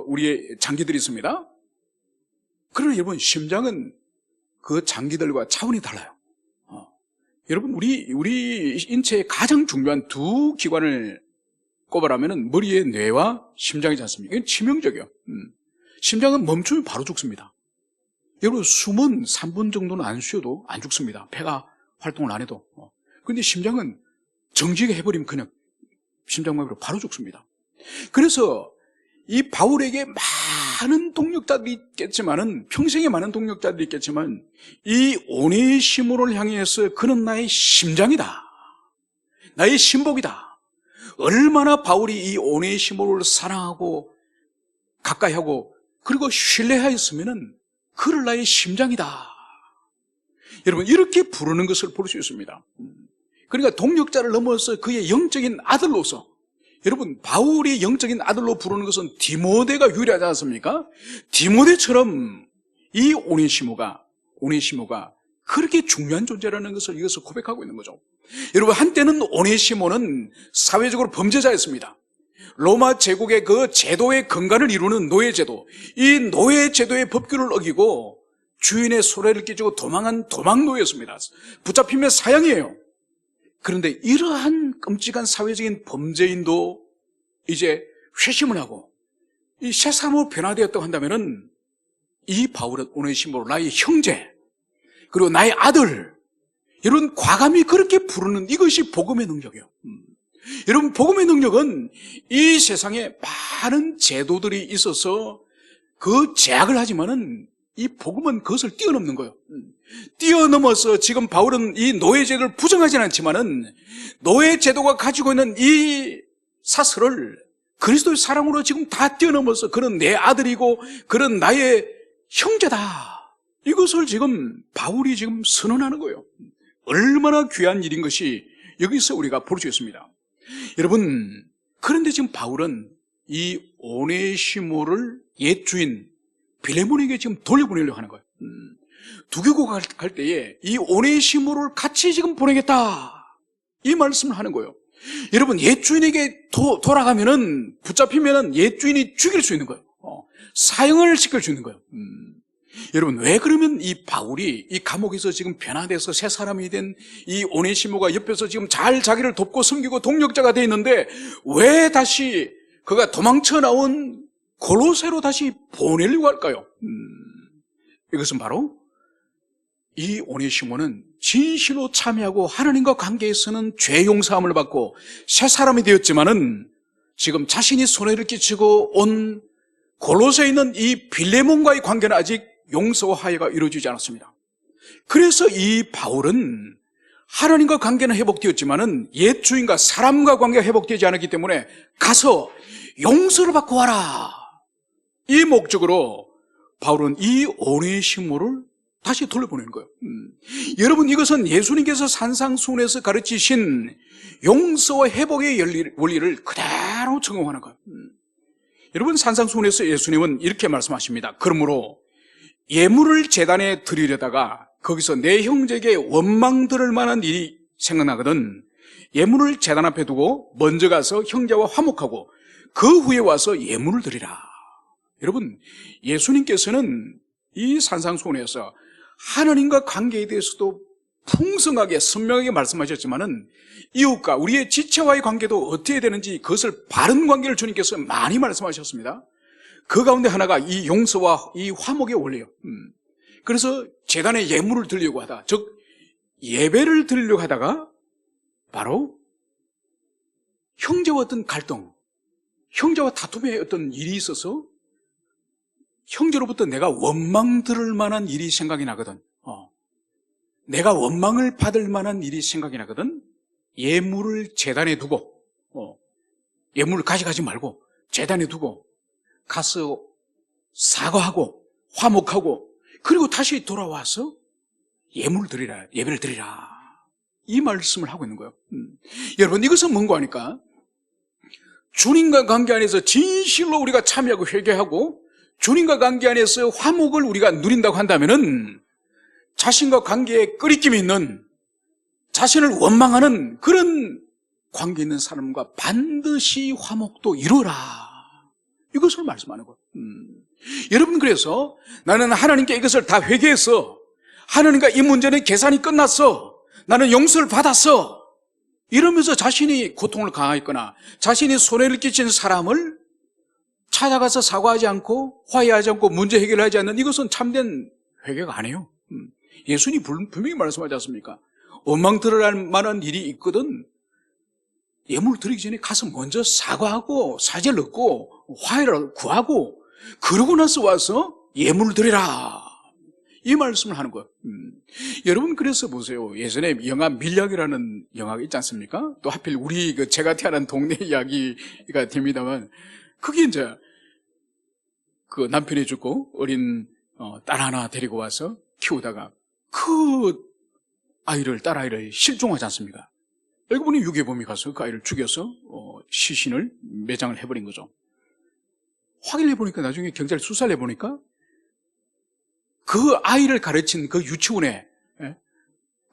우리의 장기들이 있습니다. 그러나 여러분, 심장은 그 장기들과 차원이 달라요. 여러분, 우리 인체의 가장 중요한 두 기관을 꼽아라면은 머리의 뇌와 심장이지 않습니까? 이건 치명적이에요. 심장은 멈추면 바로 죽습니다. 여러분, 숨은 3분 정도는 안 쉬어도 안 죽습니다. 폐가 활동을 안 해도. 그런데 심장은 정지게 해버리면 그냥 심장마비로 바로 죽습니다. 그래서 이 바울에게 많은 동력자들이 있겠지만은, 평생에 많은 동력자들이 있겠지만, 이 오네시모를 향해서 그는 나의 심장이다, 나의 신복이다. 얼마나 바울이 이 오네시모를 사랑하고 가까이 하고 그리고 신뢰하였으면은 그를 나의 심장이다, 여러분, 이렇게 부르는 것을 볼 수 있습니다. 그러니까 동력자를 넘어서 그의 영적인 아들로서, 여러분, 바울이 영적인 아들로 부르는 것은 디모데가 유리하지 않습니까? 디모데처럼 이 오네시모가 그렇게 중요한 존재라는 것을 이것을 고백하고 있는 거죠. 여러분, 한때는 오네시모는 사회적으로 범죄자였습니다. 로마 제국의 그 제도의 근간을 이루는 노예제도, 이 노예제도의 법규를 어기고 주인의 소래를 끼치고 도망한 도망노예였습니다. 붙잡히면 사형이에요. 그런데 이러한 끔찍한 사회적인 범죄인도 이제 회심을 하고 이 새 사람으로 변화되었다고 한다면은 이 바울은 오네시모를 나의 형제, 그리고 나의 아들, 이런 과감히 그렇게 부르는 이것이 복음의 능력이에요. 여러분, 복음의 능력은 이 세상에 많은 제도들이 있어서 그 제약을 하지만은 이 복음은 그것을 뛰어넘는 거예요. 뛰어넘어서 지금 바울은 이 노예제도를 부정하지는 않지만은 노예제도가 가지고 있는 이 사슬을 그리스도의 사랑으로 지금 다 뛰어넘어서 그는 내 아들이고 그는 나의 형제다, 이것을 지금 바울이 지금 선언하는 거예요. 얼마나 귀한 일인 것이 여기서 우리가 볼 수 있습니다. 여러분, 그런데 지금 바울은 이 오네시모를 옛 주인 빌레몬에게 지금 돌려보내려고 하는 거예요. 두개고 갈 때에 이 오네시모를 같이 지금 보내겠다, 이 말씀을 하는 거예요. 여러분, 옛 주인에게 돌아가면은, 붙잡히면은 옛 주인이 죽일 수 있는 거예요. 사형을 시킬 수 있는 거예요. 여러분, 왜 그러면 이 바울이 이 감옥에서 지금 변화돼서 새 사람이 된 이 오네시모가 옆에서 지금 잘 자기를 돕고 섬기고 동력자가 돼 있는데 왜 다시 그가 도망쳐 나온 골로새로 다시 보내려고 할까요? 이것은 바로 이 오네시모는 진실로 참여하고 하나님과 관계에서는 죄 용서함을 받고 새 사람이 되었지만은 지금 자신이 손해를 끼치고 온 골로새에 있는 이 빌레몬과의 관계는 아직 용서와 화해가 이루어지지 않았습니다. 그래서 이 바울은 하나님과 관계는 회복되었지만은 옛 주인과 사람과 관계가 회복되지 않았기 때문에 가서 용서를 받고 와라, 이 목적으로 바울은 이 오네시모를 다시 돌려보내는 거예요. 여러분, 이것은 예수님께서 산상수훈에서 가르치신 용서와 회복의 원리를 그대로 적용하는 거예요. 여러분, 산상수훈에서 예수님은 이렇게 말씀하십니다. 그러므로 예물을 제단에 드리려다가 거기서 내 형제에게 원망 들을 만한 일이 생각나거든 예물을 제단 앞에 두고 먼저 가서 형제와 화목하고 그 후에 와서 예물을 드리라. 여러분, 예수님께서는 이 산상수훈에서 하나님과 관계에 대해서도 풍성하게 선명하게 말씀하셨지만은 이웃과 우리의 지체와의 관계도 어떻게 되는지 그것을 바른 관계를 주님께서 많이 말씀하셨습니다. 그 가운데 하나가 이 용서와 이 화목의 원리예요. 그래서 제단에 예물을 드리려고 하다, 즉 예배를 드리려고 하다가 바로 형제와 어떤 갈등, 형제와 다툼의 어떤 일이 있어서 형제로부터 내가 원망 들을 만한 일이 생각이 나거든. 내가 원망을 받을 만한 일이 생각이 나거든. 예물을 제단에 두고, 예물을 가져가지 말고 제단에 두고 가서 사과하고 화목하고 그리고 다시 돌아와서 예물을 드리라, 예배를 드리라, 이 말씀을 하고 있는 거예요. 여러분, 이것은 뭔가 하니까 주님과 관계 안에서 진실로 우리가 참여하고 회개하고 주님과 관계 안에서 화목을 우리가 누린다고 한다면은 자신과 관계에 끓이김이 있는, 자신을 원망하는 그런 관계 있는 사람과 반드시 화목도 이루어라, 이것을 말씀하는 거예요. 여러분, 그래서 나는 하나님께 이것을 다 회개해서 하나님과 이 문제는 계산이 끝났어, 나는 용서를 받았어, 이러면서 자신이 고통을 강하거나 자신이 손해를 끼친 사람을 찾아가서 사과하지 않고 화해하지 않고 문제 해결하지 않는 이것은 참된 회개가 아니에요. 예수님이 분명히 말씀하지 않습니까? 원망 들을 만한 일이 있거든 예물 드리기 전에 가서 먼저 사과하고 사죄를 얻고 화해를 구하고 그러고 나서 와서 예물을 드리라, 이 말씀을 하는 거예요. 여러분, 그래서 보세요. 예전에 영화 밀약이라는 영화가 있지 않습니까? 또 하필 우리 제가 태어난 동네 이야기가 됩니다만, 그게 이제 그 남편이 죽고 어린 딸 하나 데리고 와서 키우다가 그 딸아이를 실종하지 않습니까? 알고 보니 유괴범이 가서 그 아이를 죽여서 시신을 매장을 해버린 거죠. 확인해보니까, 나중에 경찰 수사를 해보니까 그 아이를 가르친 그 유치원에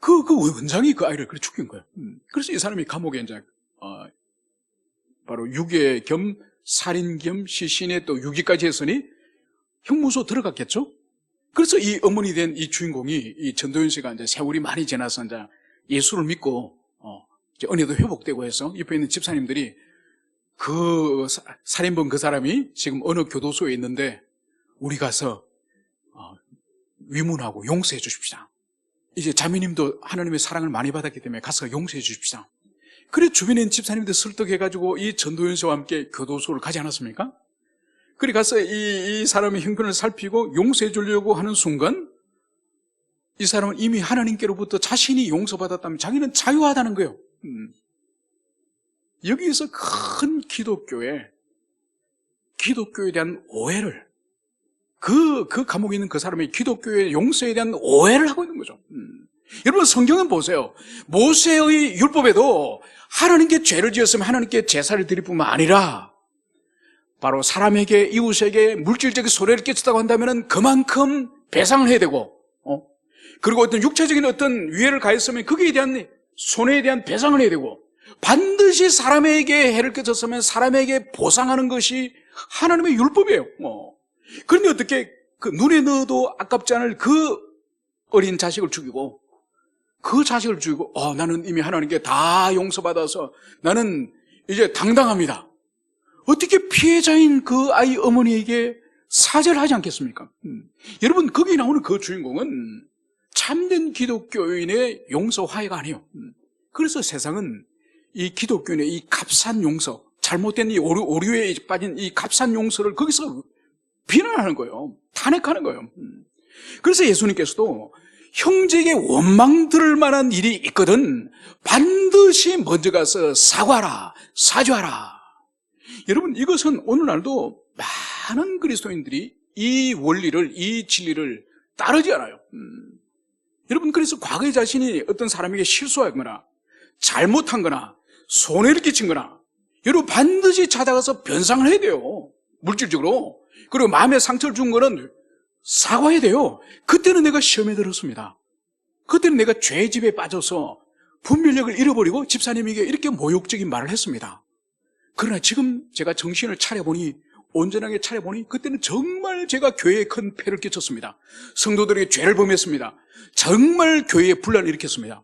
그 원장이 그 아이를 그렇게 죽인 거예요. 그래서 이 사람이 감옥에 이제 바로 유괴 겸 살인 겸 시신에 또 유기까지 했으니 형무소 들어갔겠죠? 그래서 이 어머니 된 이 주인공이, 이 전도연 씨가 이제 세월이 많이 지나서 이제 예수를 믿고 이제 은혜도 회복되고 해서 옆에 있는 집사님들이 그 살인범 그 사람이 지금 어느 교도소에 있는데 우리 가서 위문하고 용서해 주십시다. 이제 자매님도 하나님의 사랑을 많이 받았기 때문에 가서 용서해 주십시다. 그래 주변에 있는 집사님들 설득해가지고 이 전도연 씨와 함께 교도소를 가지 않았습니까? 그래 가서 이 사람의 형편을 살피고 용서해 주려고 하는 순간 이 사람은 이미 하나님께로부터 자신이 용서받았다면 자기는 자유하다는 거예요. 여기에서 큰 기독교에 대한 오해를, 그 감옥에 있는 그 사람의 기독교의 용서에 대한 오해를 하고 있는 거죠. 여러분, 성경은 보세요. 모세의 율법에도 하나님께 죄를 지었으면 하나님께 제사를 드릴 뿐만 아니라 바로 사람에게, 이웃에게 물질적인 손해를 끼쳤다고 한다면 그만큼 배상을 해야 되고, 그리고 어떤 육체적인 어떤 위해를 가했으면 거기에 대한 손해에 대한 배상을 해야 되고, 반드시 사람에게 해를 끼쳤으면 사람에게 보상하는 것이 하나님의 율법이에요. 그런데 어떻게 그 눈에 넣어도 아깝지 않을 그 어린 자식을 죽이고, 그 자식을 죽이고, 나는 이미 하나님께 다 용서받아서 나는 이제 당당합니다. 어떻게 피해자인 그 아이 어머니에게 사죄를 하지 않겠습니까? 여러분, 거기 나오는 그 주인공은 참된 기독교인의 용서 화해가 아니에요. 그래서 세상은 이 기독교인의 이 값싼 용서, 잘못된 이 오류에 빠진 이 값싼 용서를 거기서 비난하는 거예요. 탄핵하는 거예요. 그래서 예수님께서도 형제에게 원망 들을 만한 일이 있거든 반드시 먼저 가서 사과하라, 사죄하라. 여러분, 이것은 오늘날도 많은 그리스도인들이 이 원리를, 이 진리를 따르지 않아요. 여러분, 그래서 과거에 자신이 어떤 사람에게 실수하거나 잘못한 거나 손해를 끼친 거나 여러분 반드시 찾아가서 변상을 해야 돼요. 물질적으로. 그리고 마음에 상처를 준 거는 사과해야 돼요. 그때는 내가 시험에 들었습니다. 그때는 내가 죄의 집에 빠져서 분별력을 잃어버리고 집사님에게 이렇게 모욕적인 말을 했습니다. 그러나 지금 제가 정신을 차려보니, 온전하게 차려보니 그때는 정말 제가 교회에 큰 폐를 끼쳤습니다. 성도들에게 죄를 범했습니다. 정말 교회에 분란을 일으켰습니다.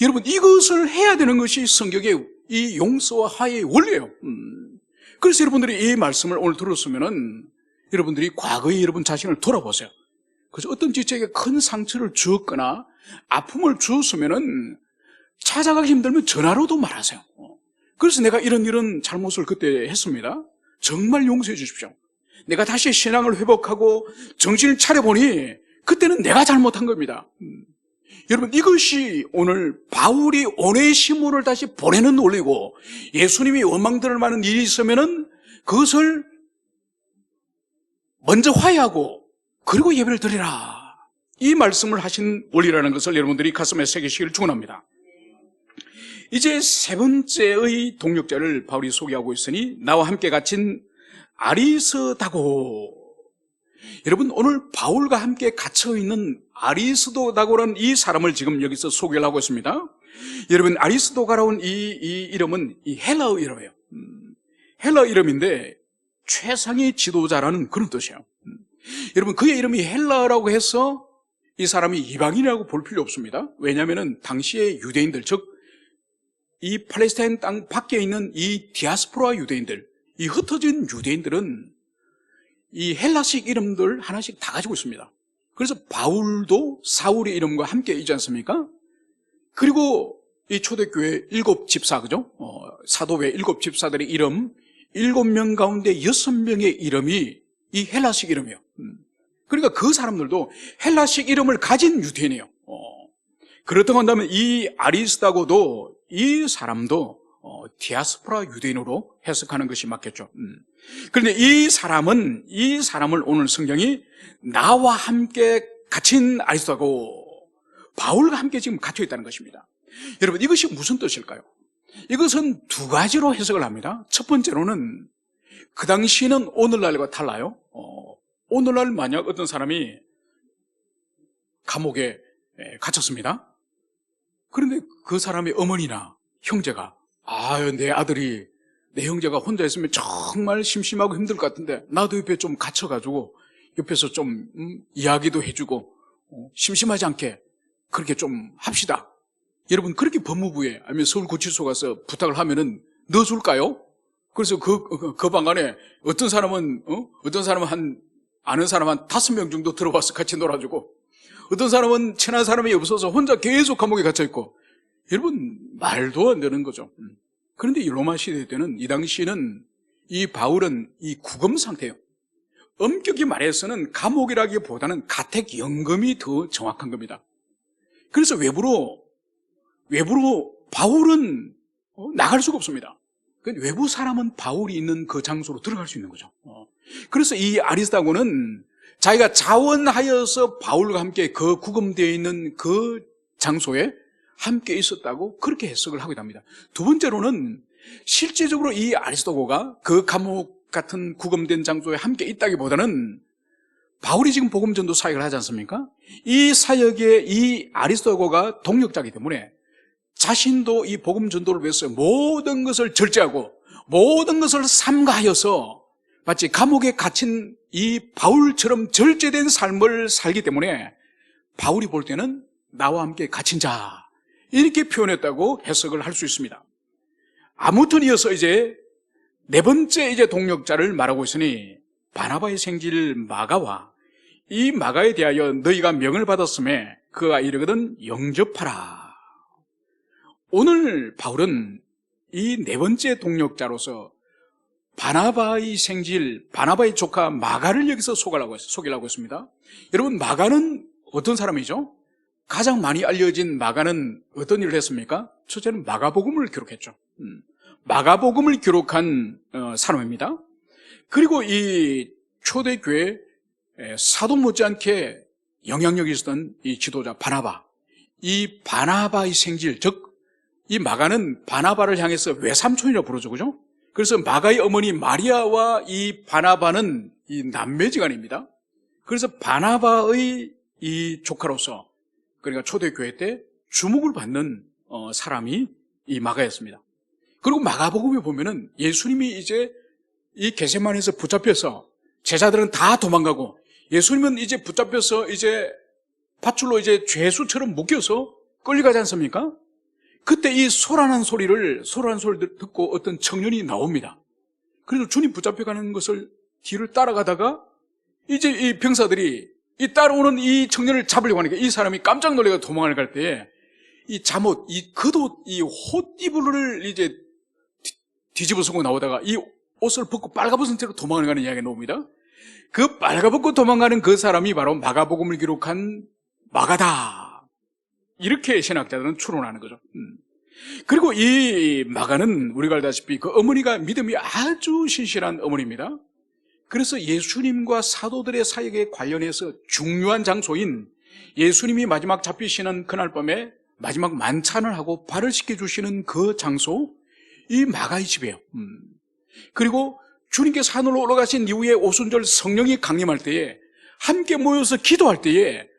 여러분, 이것을 해야 되는 것이 성경의 이 용서와 화해의 원리예요. 그래서 여러분들이 이 말씀을 오늘 들었으면은 여러분들이 과거에 여러분 자신을 돌아보세요. 그래서 어떤 지체에게 큰 상처를 주었거나 아픔을 주었으면은 찾아가기 힘들면 전화로도 말하세요. 그래서 내가 이런 잘못을 그때 했습니다. 정말 용서해 주십시오. 내가 다시 신앙을 회복하고 정신을 차려보니 그때는 내가 잘못한 겁니다. 여러분, 이것이 오늘 바울이 오네시모를 다시 보내는 원리고, 예수님이 원망들을 많은 일이 있으면은 그것을 먼저 화해하고 그리고 예배를 드리라, 이 말씀을 하신 원리라는 것을 여러분들이 가슴에 새기시기를 축원합니다. 이제 세 번째의 동역자를 바울이 소개하고 있으니 나와 함께 갇힌 아리스다고. 여러분, 오늘 바울과 함께 갇혀있는 아리스도다고라는 이 사람을 지금 여기서 소개를 하고 있습니다. 여러분, 아리스도가라는 이 이름은 이 헬라어 이름이에요. 헬라어 이름인데 최상의 지도자라는 그런 뜻이에요. 여러분, 그의 이름이 헬라어라고 해서 이 사람이 이방인이라고 볼 필요 없습니다. 왜냐하면 당시의 유대인들, 즉 이 팔레스타인 땅 밖에 있는 이 디아스포라 유대인들, 이 흩어진 유대인들은 이 헬라식 이름들 하나씩 다 가지고 있습니다. 그래서 바울도 사울의 이름과 함께 있지 않습니까? 그리고 이 초대교회 7집사, 그죠? 사도회 7집사들의 이름 7명 가운데 6명의 이름이 이 헬라식 이름이에요. 그러니까 그 사람들도 헬라식 이름을 가진 유대인이에요. 그렇다고 한다면 이 아리스다고도, 이 사람도 디아스포라 유대인으로 해석하는 것이 맞겠죠. 그런데 이 사람을 오늘 성경이 나와 함께 갇힌 아리스다고, 바울과 함께 지금 갇혀 있다는 것입니다. 여러분, 이것이 무슨 뜻일까요? 이것은 두 가지로 해석을 합니다. 첫 번째로는 그 당시에는 오늘날과 달라요. 오늘날 만약 어떤 사람이 감옥에 갇혔습니다. 그런데 그 사람의 어머니나 형제가, 내 형제가 혼자 있으면 정말 심심하고 힘들 것 같은데 나도 옆에 좀 갇혀가지고 옆에서 좀 이야기도 해주고 심심하지 않게 그렇게 좀 합시다. 여러분, 그렇게 법무부에 아니면 서울구치소 가서 부탁을 하면은 넣어줄까요? 그래서 그 방 안에 어떤 사람은 아는 사람 한 5명 정도 들어와서 같이 놀아주고, 어떤 사람은 친한 사람이 없어서 혼자 계속 감옥에 갇혀있고, 여러분, 말도 안 되는 거죠. 그런데 이 로마 시대 때는, 이 당시에는 이 바울은 이 구금 상태예요. 엄격히 말해서는 감옥이라기보다는 가택연금이 더 정확한 겁니다. 그래서 외부로 바울은 나갈 수가 없습니다. 외부 사람은 바울이 있는 그 장소로 들어갈 수 있는 거죠. 그래서 이 아리스다고는 자기가 자원하여서 바울과 함께 그 구금되어 있는 그 장소에 함께 있었다고 그렇게 해석을 하고 있답니다. 두 번째로는 실제적으로 이 아리스도고가 그 감옥 같은 구금된 장소에 함께 있다기보다는 바울이 지금 복음전도 사역을 하지 않습니까? 이 사역에 이 아리스도고가 동역자이기 때문에 자신도 이 복음전도를 위해서 모든 것을 절제하고 모든 것을 삼가하여서 마치 감옥에 갇힌 이 바울처럼 절제된 삶을 살기 때문에 바울이 볼 때는 나와 함께 갇힌 자, 이렇게 표현했다고 해석을 할 수 있습니다. 아무튼 이어서 이제 네 번째 이제 동역자를 말하고 있으니 바나바의 생질 마가와 이 마가에 대하여 너희가 명을 받았음에 그가 이르거든 영접하라. 오늘 바울은 이 네 번째 동역자로서 바나바의 생질, 바나바의 조카 마가를 여기서 소개를 하고 있습니다. 여러분, 마가는 어떤 사람이죠? 가장 많이 알려진 마가는 어떤 일을 했습니까? 첫째는 마가복음을 기록했죠. 마가복음을 기록한 사람입니다. 그리고 이 초대교회 사도 못지않게 영향력이 있었던 이 지도자 바나바, 이 바나바의 생질, 즉 이 마가는 바나바를 향해서 외삼촌이라고 부르죠, 그죠? 그래서 마가의 어머니 마리아와 이 바나바는 이 남매지간입니다. 그래서 바나바의 이 조카로서, 그러니까 초대교회 때 주목을 받는 사람이 이 마가였습니다. 그리고 마가복음에 보면은 예수님이 이제 이 겟세마네에서 붙잡혀서 제자들은 다 도망가고 예수님은 이제 붙잡혀서 이제 밧줄로 이제 죄수처럼 묶여서 끌려가지 않습니까? 그때 이 소란한 소리를 듣고 어떤 청년이 나옵니다. 그래서 주님 붙잡혀가는 것을 뒤를 따라가다가 이제 이 병사들이 이 따라오는 이 청년을 잡으려고 하니까 이 사람이 깜짝 놀래가 도망을 갈 때에 이 잠옷, 이 겉옷, 이 옷이불을 이제 뒤집어 쓰고 나오다가 이 옷을 벗고 빨가벗은 채로 도망을 가는 이야기가 나옵니다. 그 빨가벗고 도망가는 그 사람이 바로 마가복음을 기록한 마가다. 이렇게 신학자들은 추론하는 거죠. 그리고 이 마가는 우리가 알다시피 그 어머니가 믿음이 아주 신실한 어머니입니다. 그래서 예수님과 사도들의 사역에 관련해서 중요한 장소인 예수님이 마지막 잡히시는 그날 밤에 마지막 만찬을 하고 발을 씻겨주시는 그 장소, 이 마가의 집이에요. 그리고 주님께서 하늘로 올라가신 이후에 오순절 성령이 강림할 때에 함께 모여서 기도할 때에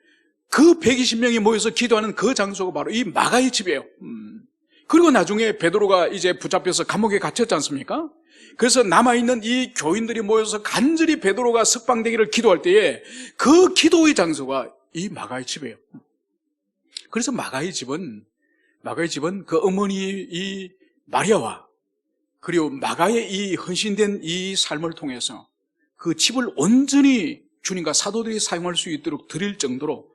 그 120명이 모여서 기도하는 그 장소가 바로 이 마가의 집이에요. 그리고 나중에 베드로가 이제 붙잡혀서 감옥에 갇혔지 않습니까? 그래서 남아있는 이 교인들이 모여서 간절히 베드로가 석방되기를 기도할 때에 그 기도의 장소가 이 마가의 집이에요. 그래서 마가의 집은 그 어머니 이 마리아와 그리고 마가의 이 헌신된 이 삶을 통해서 그 집을 온전히 주님과 사도들이 사용할 수 있도록 드릴 정도로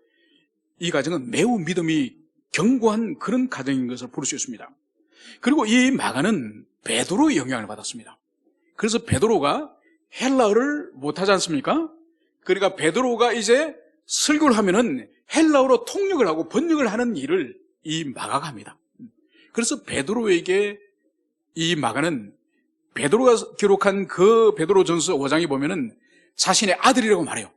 이 가정은 매우 믿음이 견고한 그런 가정인 것을 볼 수 있습니다. 그리고 이 마가는 베드로의 영향을 받았습니다. 그래서 베드로가 헬라어를 못하지 않습니까? 그러니까 베드로가 이제 설교를 하면은 헬라어로 통역을 하고 번역을 하는 일을 이 마가가 합니다. 그래서 베드로에게 이 마가는 베드로가 기록한 그 베드로전서 5장에 보면은 자신의 아들이라고 말해요.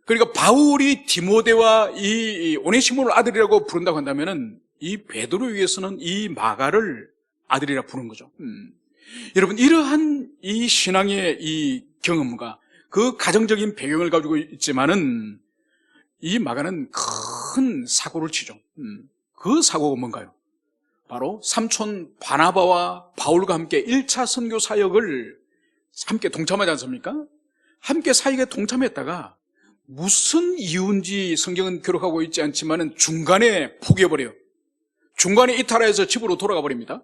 그러니까 바울이 디모데와 이 오네시모를 아들이라고 부른다고 한다면은 이 베드로에 의해서는 이 마가를 아들이라 부르는 거죠. 여러분, 이러한 이 신앙의 이 경험과 그 가정적인 배경을 가지고 있지만은 이 마가는 큰 사고를 치죠. 그 사고가 뭔가요? 바로 삼촌 바나바와 바울과 함께 1차 선교 사역을 함께 동참하지 않습니까? 함께 사역에 동참했다가 무슨 이유인지 성경은 기록하고 있지 않지만은 중간에 포기해버려요. 중간에 이탈해서 집으로 돌아가 버립니다.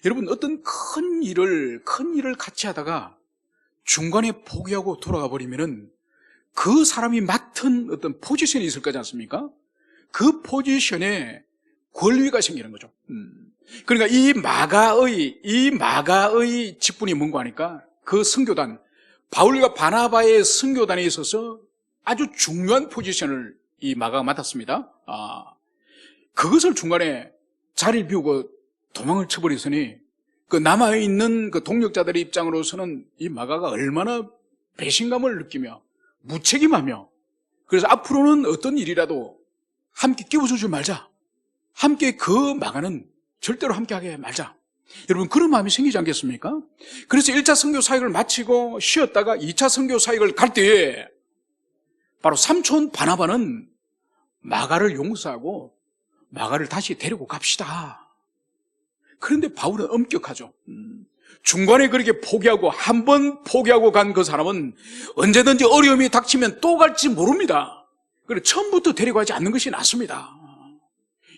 여러분, 어떤 큰 일을 같이 하다가 중간에 포기하고 돌아가 버리면은 그 사람이 맡은 어떤 포지션이 있을 거지 않습니까? 그 포지션에 권위가 생기는 거죠. 그러니까 이 마가의 직분이 뭔가 하니까 그 선교단, 바울과 바나바의 선교단에 있어서 아주 중요한 포지션을 이 마가가 맡았습니다. 그것을 중간에 자리를 비우고 도망을 쳐버렸으니 그 남아있는 그 동력자들의 입장으로서는 이 마가가 얼마나 배신감을 느끼며 무책임하며, 그래서 앞으로는 어떤 일이라도 함께 끼워주지 말자, 함께 그 마가는 절대로 함께하게 말자, 여러분 그런 마음이 생기지 않겠습니까? 그래서 1차 선교 사역을 마치고 쉬었다가 2차 선교 사역을 갈 때에 바로 삼촌 바나바는 마가를 용서하고 마가를 다시 데리고 갑시다. 그런데 바울은 엄격하죠. 중간에 그렇게 포기하고 한 번 포기하고 간 그 사람은 언제든지 어려움이 닥치면 또 갈지 모릅니다. 그래서 처음부터 데려가지 않는 것이 낫습니다.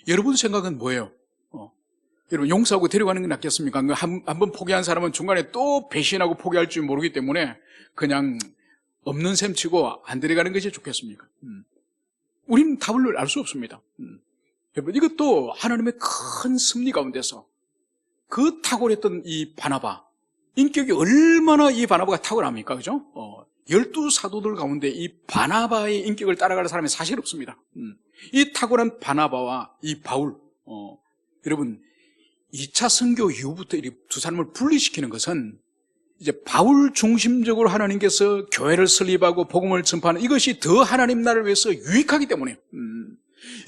여러분 생각은 뭐예요? 여러분 용서하고 데려가는 게 낫겠습니까? 한 번 포기한 사람은 중간에 또 배신하고 포기할 줄 모르기 때문에 그냥 없는 셈 치고 안 데려가는 것이 좋겠습니까? 우리는 답을 알 수 없습니다. 여러분 이것도 하나님의 큰 섭리 가운데서 그 탁월했던 이 바나바, 인격이 얼마나 이 바나바가 탁월합니까? 그죠? 12사도들 가운데 이 바나바의 인격을 따라갈 사람이 사실 없습니다. 이 탁월한 바나바와 이 바울, 여러분 2차 선교 이후부터 이 두 사람을 분리시키는 것은 이제 바울 중심적으로 하나님께서 교회를 설립하고 복음을 전파하는 이것이 더 하나님 나라를 위해서 유익하기 때문에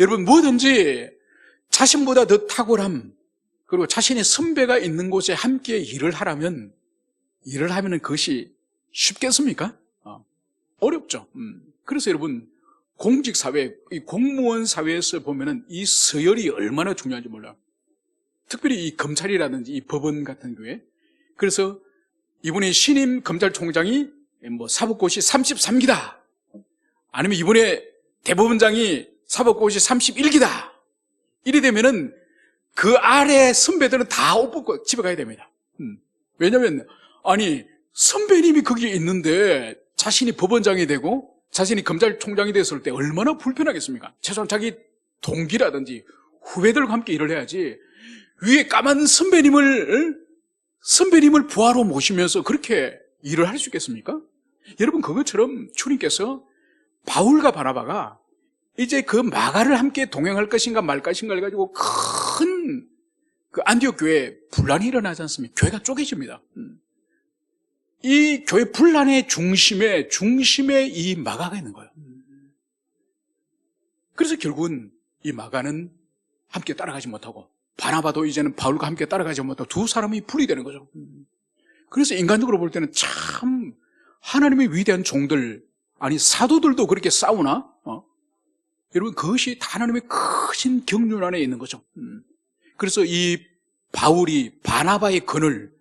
여러분 뭐든지 자신보다 더 탁월함, 그리고 자신의 선배가 있는 곳에 함께 일을 하면은 그것이 쉽겠습니까? 어렵죠. 그래서 여러분, 공직사회, 이 공무원 사회에서 보면은 이 서열이 얼마나 중요한지 몰라요. 특별히 이 검찰이라든지 이 법원 같은 경우에. 그래서 이번에 신임 검찰총장이 사법고시 33기다. 아니면 이번에 대법원장이 사법고시 31기다. 이래 되면은 그 아래 선배들은 다 옷 벗고 집에 가야 됩니다. 왜냐면, 선배님이 거기에 있는데 자신이 법원장이 되고 자신이 검찰총장이 됐을 때 얼마나 불편하겠습니까? 최소한 자기 동기라든지 후배들과 함께 일을 해야지 위에 까만 선배님을 부하로 모시면서 그렇게 일을 할 수 있겠습니까? 여러분, 그것처럼 주님께서 바울과 바나바가 이제 그 마가를 함께 동행할 것인가 말 것인가를 가지고 큰 그 안디옥 교회에 분란이 일어나지 않습니까? 교회가 쪼개집니다. 이 교회 분란의 중심에 이 마가가 있는 거예요. 그래서 결국은 이 마가는 함께 따라가지 못하고 바나바도 이제는 바울과 함께 따라가지 못하고 두 사람이 분리되는 거죠. 그래서 인간적으로 볼 때는 참 하나님의 위대한 종들, 사도들도 그렇게 싸우나? 여러분, 그것이 다 하나님의 크신 경륜 안에 있는 거죠. 그래서 이 바울이 바나바의 그늘,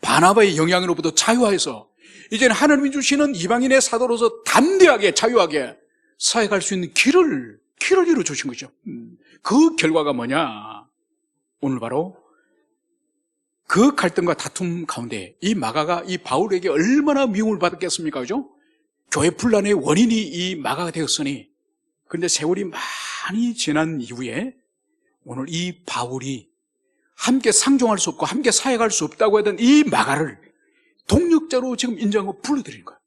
바나바의 영향으로부터 자유화해서 이제는 하나님이 주시는 이방인의 사도로서 담대하게 자유하게 사역할 수 있는 길을 이루어주신 거죠. 그 결과가 뭐냐? 오늘 바로 그 갈등과 다툼 가운데 이 마가가 이 바울에게 얼마나 미움을 받았겠습니까? 그죠? 교회 분란의 원인이 이 마가가 되었으니, 그런데 세월이 많이 지난 이후에 오늘 이 바울이 함께 상종할 수 없고 함께 사역할 수 없다고 하던 이 마가를 동력자로 지금 인정하고 불러들이는 거예요.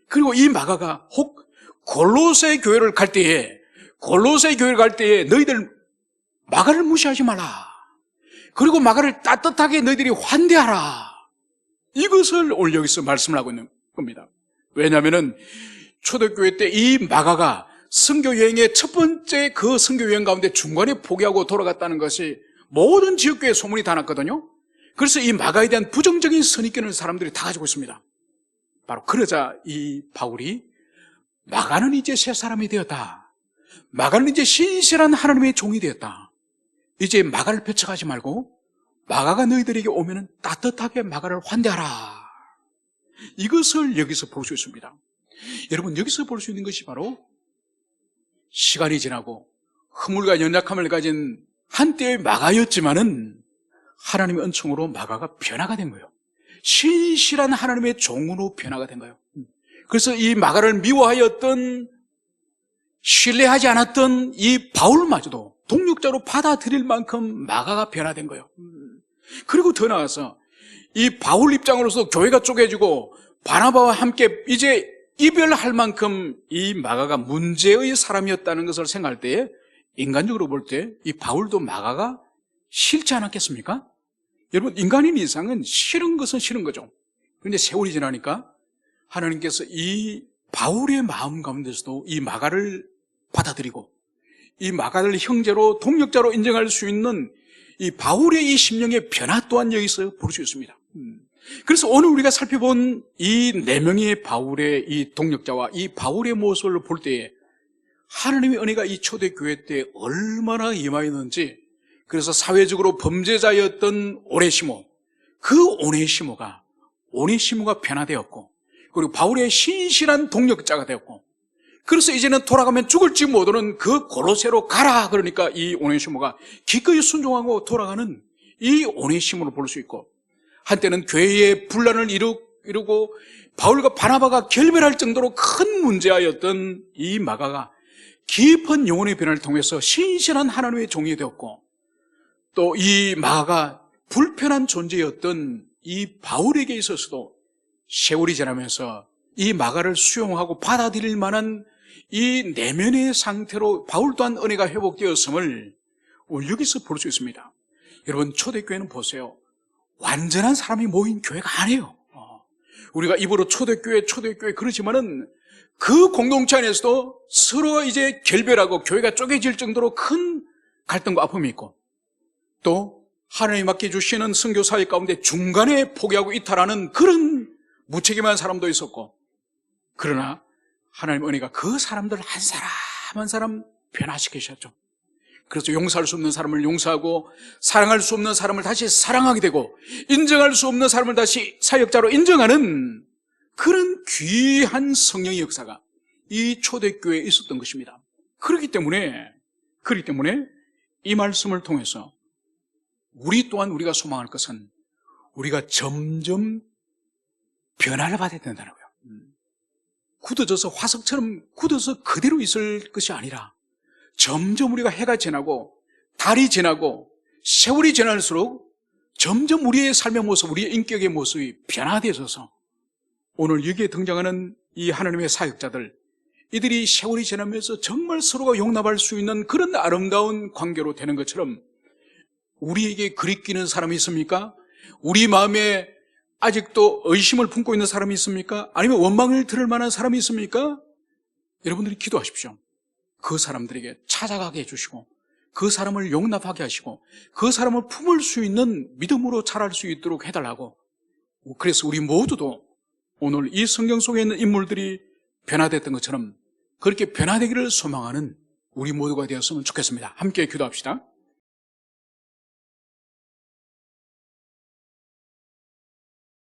그리고 이 마가가 혹 골로새 교회를 갈 때에 너희들 마가를 무시하지 마라. 그리고 마가를 따뜻하게 너희들이 환대하라. 이것을 오늘 여기서 말씀을 하고 있는 겁니다. 왜냐하면 초대교회 때 이 마가가 선교여행의 첫 번째 그 선교여행 가운데 중간에 포기하고 돌아갔다는 것이 모든 지역교회에 소문이 다 났거든요. 그래서 이 마가에 대한 부정적인 선입견을 사람들이 다 가지고 있습니다. 바로 그러자 이 바울이 마가는 이제 새 사람이 되었다. 마가는 이제 신실한 하나님의 종이 되었다. 이제 마가를 배척하지 말고 마가가 너희들에게 오면은 따뜻하게 마가를 환대하라. 이것을 여기서 볼 수 있습니다. 여러분, 여기서 볼 수 있는 것이 바로 시간이 지나고 허물과 연약함을 가진 한때의 마가였지만은 하나님의 은총으로 마가가 변화가 된 거예요. 신실한 하나님의 종으로 변화가 된 거예요. 그래서 이 마가를 미워하였던, 신뢰하지 않았던 이 바울마저도 동력자로 받아들일 만큼 마가가 변화된 거예요. 그리고 더 나아가서 이 바울 입장으로서 교회가 쪼개지고 바나바와 함께 이제 이별할 만큼 이 마가가 문제의 사람이었다는 것을 생각할 때에 인간적으로 볼 때 이 바울도 마가가 싫지 않았겠습니까? 여러분, 인간인 이상은 싫은 것은 싫은 거죠. 그런데 세월이 지나니까 하나님께서 이 바울의 마음 가운데서도 이 마가를 받아들이고 이 마가를 형제로 동력자로 인정할 수 있는 이 바울의 이 심령의 변화 또한 여기서 볼 수 있습니다. 그래서 오늘 우리가 살펴본 이 4명의 바울의 이 동력자와 이 바울의 모습을 볼 때에 하나님의 은혜가 이 초대교회 때 얼마나 임하였는지, 그래서 사회적으로 범죄자였던 오네시모, 그 오네시모가 변화되었고, 그리고 바울의 신실한 동력자가 되었고, 그래서 이제는 돌아가면 죽을지 모르는 그 골로새로 가라. 그러니까 이 오네시모가 기꺼이 순종하고 돌아가는 이 오네시모를 볼 수 있고, 한때는 교회의 분란을 이루고 바울과 바나바가 결별할 정도로 큰 문제였던 이 마가가 깊은 영혼의 변화를 통해서 신실한 하나님의 종이 되었고, 또 이 마가가 불편한 존재였던 이 바울에게 있어서도 세월이 지나면서 이 마가를 수용하고 받아들일 만한 이 내면의 상태로 바울 또한 은혜가 회복되었음을 여기서 볼 수 있습니다. 여러분, 초대교회는 보세요. 완전한 사람이 모인 교회가 아니에요. 우리가 입으로 초대교회 그러지만은 그 공동체 안에서도 서로 이제 결별하고 교회가 쪼개질 정도로 큰 갈등과 아픔이 있고, 또 하나님이 맡겨주시는 선교사회 가운데 중간에 포기하고 이탈하는 그런 무책임한 사람도 있었고, 그러나 하나님 은혜가 그 사람들 한 사람 한 사람 변화시키셨죠. 그래서 용서할 수 없는 사람을 용서하고, 사랑할 수 없는 사람을 다시 사랑하게 되고, 인정할 수 없는 사람을 다시 사역자로 인정하는 그런 귀한 성령의 역사가 이 초대교회에 있었던 것입니다. 그렇기 때문에 이 말씀을 통해서 우리 또한 우리가 소망할 것은 우리가 점점 변화를 받아야 된다는 거예요. 굳어져서 화석처럼 굳어서 그대로 있을 것이 아니라 점점 우리가 해가 지나고 달이 지나고 세월이 지날수록 점점 우리의 삶의 모습, 우리의 인격의 모습이 변화되어서 오늘 여기에 등장하는 이 하나님의 사역자들, 이들이 세월이 지나면서 정말 서로가 용납할 수 있는 그런 아름다운 관계로 되는 것처럼 우리에게 그리끼는 사람이 있습니까? 우리 마음에 아직도 의심을 품고 있는 사람이 있습니까? 아니면 원망을 들을 만한 사람이 있습니까? 여러분들이 기도하십시오. 그 사람들에게 찾아가게 해주시고, 그 사람을 용납하게 하시고, 그 사람을 품을 수 있는 믿음으로 자랄 수 있도록 해달라고. 그래서 우리 모두도 오늘 이 성경 속에 있는 인물들이 변화됐던 것처럼 그렇게 변화되기를 소망하는 우리 모두가 되었으면 좋겠습니다. 함께 기도합시다.